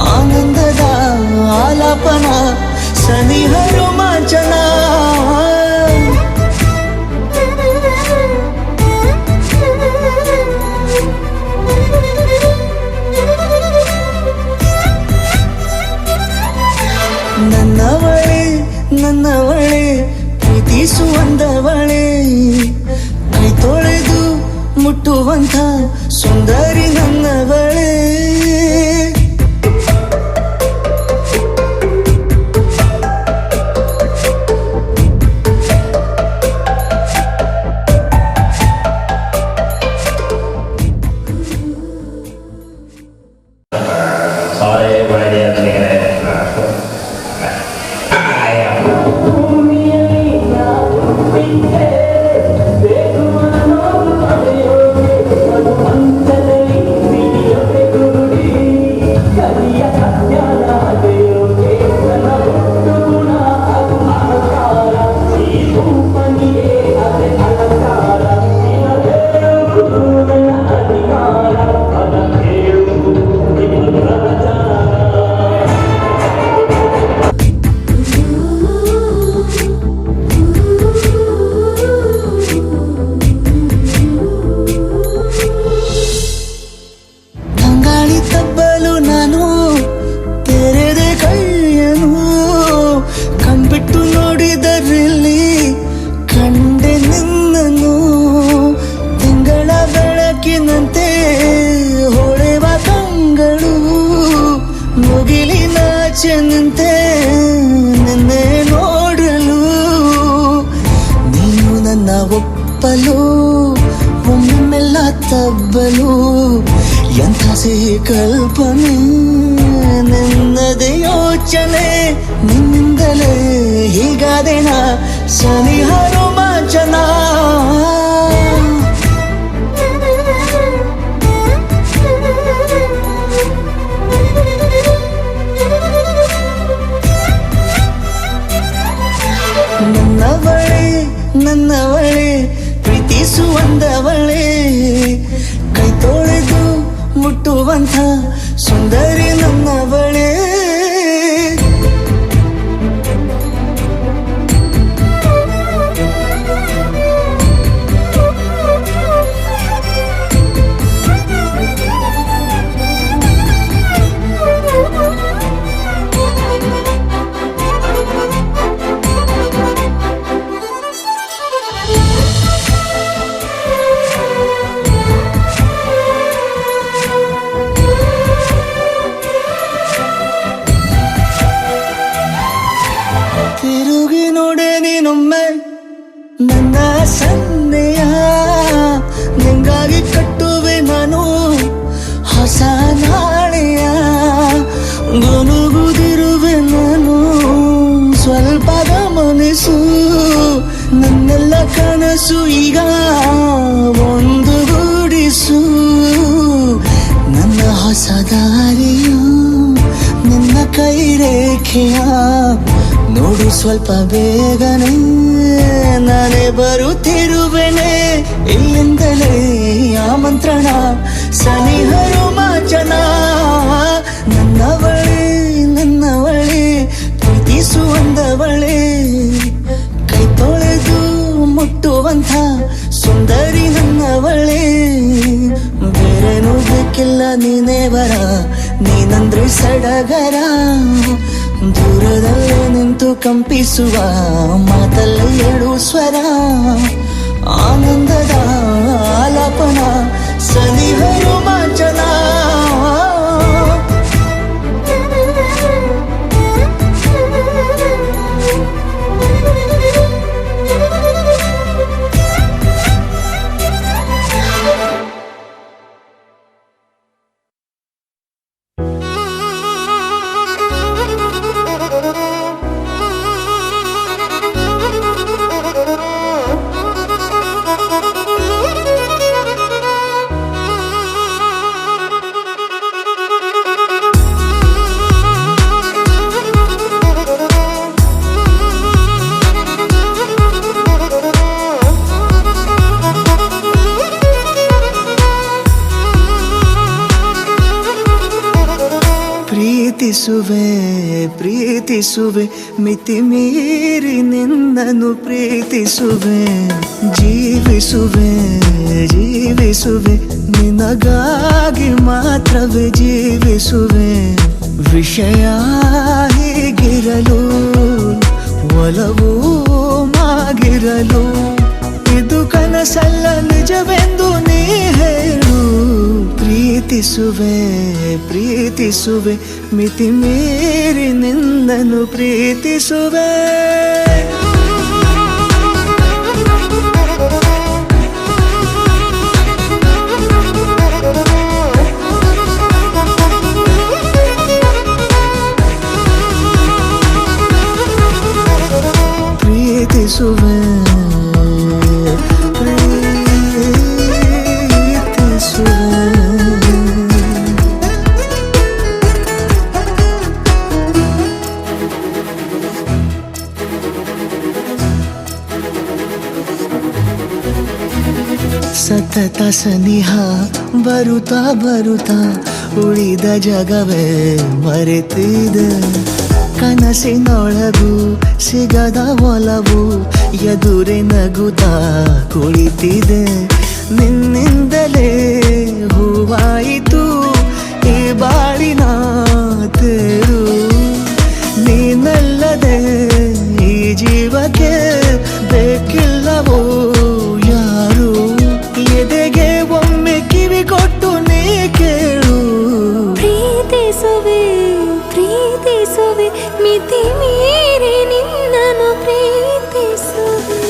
ಆನಂದದ ಆಲಾಪನ ಸನಿಹ ರೋಮಾಂಚನ ನನ್ನವಳೆ ನನ್ನವಳೆ ಪ್ರೀತಿಸುವಂದವಳೆ ಕೈ ತೊಳೆದು ಮುಟ್ಟುವಂಥ ಸುಂದರಿ ನನ್ನವಳೆ ನಿಂತೆ ನಿನ್ನೆ ನೋಡಲು ನೀನು ನನ್ನ ಒಪ್ಪಲು ಒಮ್ಮೆಲ್ಲ ತಬ್ಬಲು ಎಂಥ ಸಿಹಿ ಕಲ್ಪನೆ ನಿನ್ನದೇ ಯೋಚನೆ ನಿನ್ನಿಂದಲೇ ಹೀಗಾದೆನ ಸನಿಹ ರೋಮಾಂಚನ ನನ್ನವಳೆ ನನ್ನವಳೆ ಪ್ರೀತಿಸುವಂದವಳೆ ಕೈ ತೊಳೆದು ಮುಟ್ಟುವಂಥ ಸುಂದರಿ ನನ್ನವಳೆ ತಿರುಗಿ ನೋಡೆ ನೀನೊಮ್ಮೆ ನನ್ನ ಸನ್ನೆಯ ನಿಂಗಾಗಿ ಕಟ್ಟುವೆ ನಾನು ಹೊಸ ನಾಳೆಯ ಗುನುಗುದಿರುವೆ ನಾನು ಸ್ವಲ್ಪ ಗಮನಿಸು ನನ್ನೆಲ್ಲ ಕನಸು ಈಗ ಒಂದು ಗೂಡಿಸು ನನ್ನ ಹೊಸ ದಾರಿಯು ನಿನ್ನ ಕೈ ರೇಖೆಯ ನೋಡು ಸ್ವಲ್ಪ ಬೇಗನೆ ನಾನೇ ಬರುತ್ತಿರುವೆನೆ ಇಲ್ಲಿಂದಲೇ ಆಮಂತ್ರಣ ಸನಿಹ ರೋಮಾಂಚನ ನನ್ನವಳೆ ನನ್ನವಳೆ ಪ್ರೀತಿಸುವಂದವಳೆ ಕೈ ತೊಳೆದು ಹೇಳುವಂಥ ಸುಂದರಿ ನನ್ನವಳೆ, ಬೇರೇನೂ ಬೇಕಿಲ್ಲ ನೀನೇ ಬರ, ನೀನಂದ್ರೆ ಸಡಗರ. ದೂರದಲ್ಲೇ ನಿಂತು ಕಂಪಿಸುವ ಮಾತಲ್ಲೇ ಏಳು ಸ್ವರ, ಆನಂದದ ಆಲಾಪನ ಸನಿಹ ರೋಮಾಂಚನ. ಪ್ರೀತಿಸುವೆ ಪ್ರೀತಿಸುವೆ ಮಿತಿ ಮೀರಿ ನಿನ್ನನ್ನು ಪ್ರೀತಿಸುವೆ, ಜೀವಿಸುವೆ ಜೀವಿಸುವೆ ನಿನಗಾಗಿ ಮಾತ್ರವೇ ಜೀವಿಸುವೆ. ವಿಷಯ ಹೀಗಿರಲು ಒಲವು ಮಾಗಿರಲು, ಇದು ಕನಸಲ್ಲ ನಿಜವೆಂದು ನೀ ಹೇಳು. ಪ್ರೀತಿಸುವೆ ಪ್ರೀತಿಸುವೆ ಮಿತಿ ಮೀರಿ ನಿನ್ನನ್ನು ಪ್ರೀತಿಸುವೆ. ಪ್ರೀತಿಸುವೆ ಸತತ ಸನಿಹ ಬರುತ್ತಾ ಬರುತ್ತಾ ಉಳಿದ ಜಗವೇ ಮರೆತಿದೆ. ಕನಸಿನೊಳಗೂ ಸಿಗದ ಒಲವು ಎದುರೆ ನಗುತ್ತಾ ಕುಳಿತಿದೆ. ನಿನ್ನಿಂದಲೇ ಹೂವಾಯಿತು ಈ ಬಾಳಿನ ತೇರು, ನೀನಲ್ಲದೆ ಈ ಜೀವಕ್ಕೆ ಬೇಕಿಲ್ಲವೋ ಯಾರು. ಎದೆಗೆ ಒಮ್ಮೆ ಕಿವಿ ಕೊಟ್ಟು ನೀ ಕೇಳು. ಪ್ರೀತಿಸುವೆ ಪ್ರೀತಿಸುವೆ ಮಿತಿ ಮೀರಿ ನಿನ್ನನ್ನು ಪ್ರೀತಿಸುವೆ.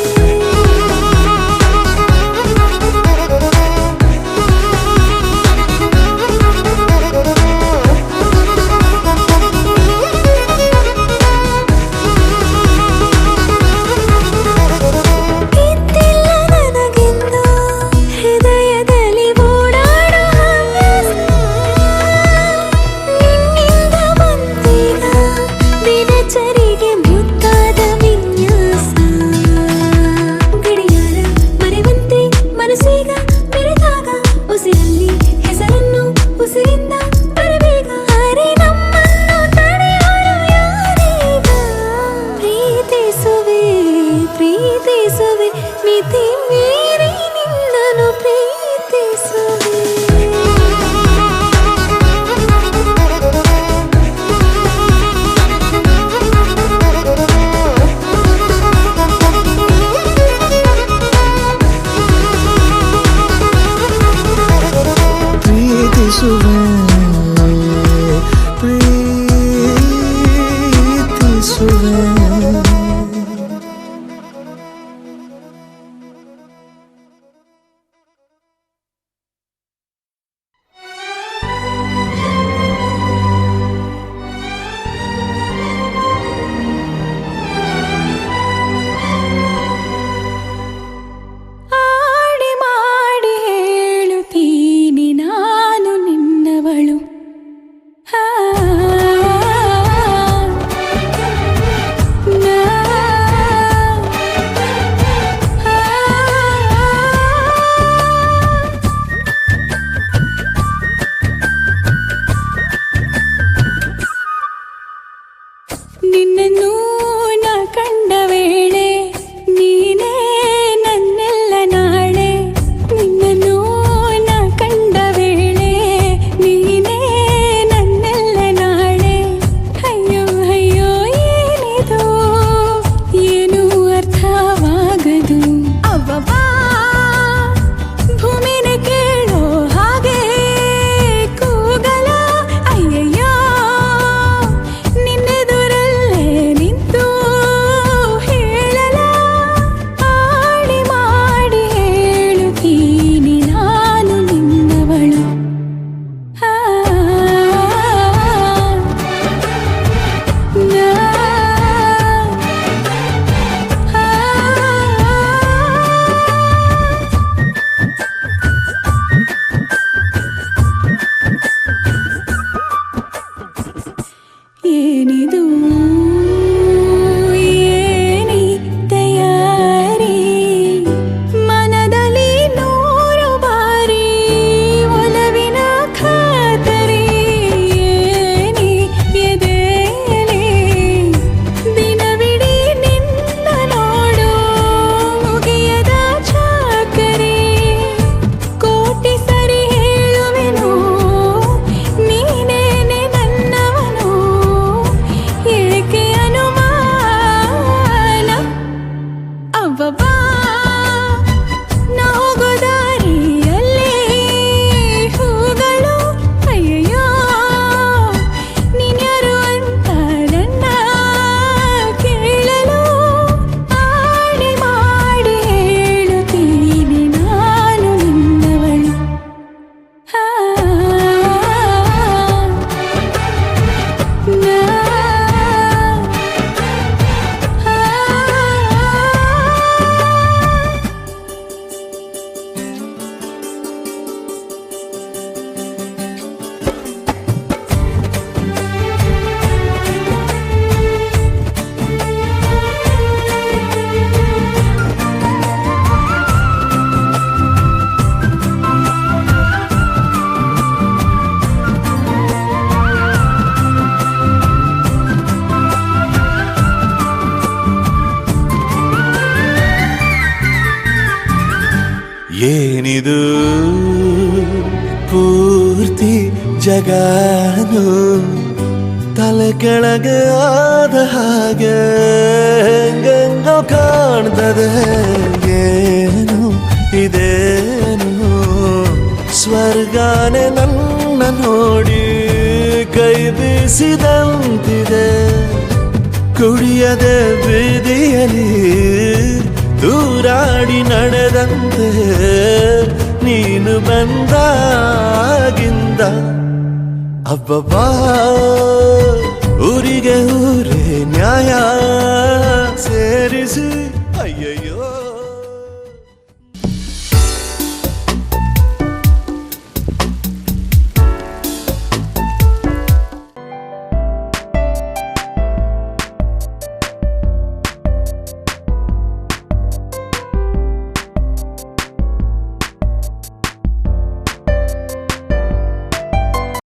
ಅಬ್ಬಬ್ಬಾ ನಾ ಹೋಗೋ ದಾರಿಯಲ್ಲೇ ಹೂಗಳು ಅಯ್ಯಯ್ಯೋ ನೀನ್ಯಾರು ಅಂತ ನನ್ನ ಕೇಳಲು ಆಣೆ ಮಾಡಿ ಹೇಳುತ್ತೀನಿ ನಾನು ನಿನ್ನವಳು ಏನಿದು ಪೂರ್ತಿ ಜಗಾನು ತಲೆ ಕೆಳಗೆ ಆದ ಹಾಗೆ ಹೆಂಗೆಂಗೋ ಕಾಣ್ತದೆ ಏನು ಇದೇನು ಸ್ವರ್ಗಾನೆ ನನ್ನ ನೋಡಿ ಕೈ ಬೀಸಿದಂತಿದೆ ಕುಡಿಯದೆ ಬೀದಿಯಲಿ ದೂರಾಡಿ ನಡೆದಂತೆ ನೀನು ಬಂದಾಗಿಂದ ಅಬ್ಬಬ್ಬಾ ಊರಿಗೆ ಊರೇ ನ್ಯಾಯ ಸೇರಿಸಿ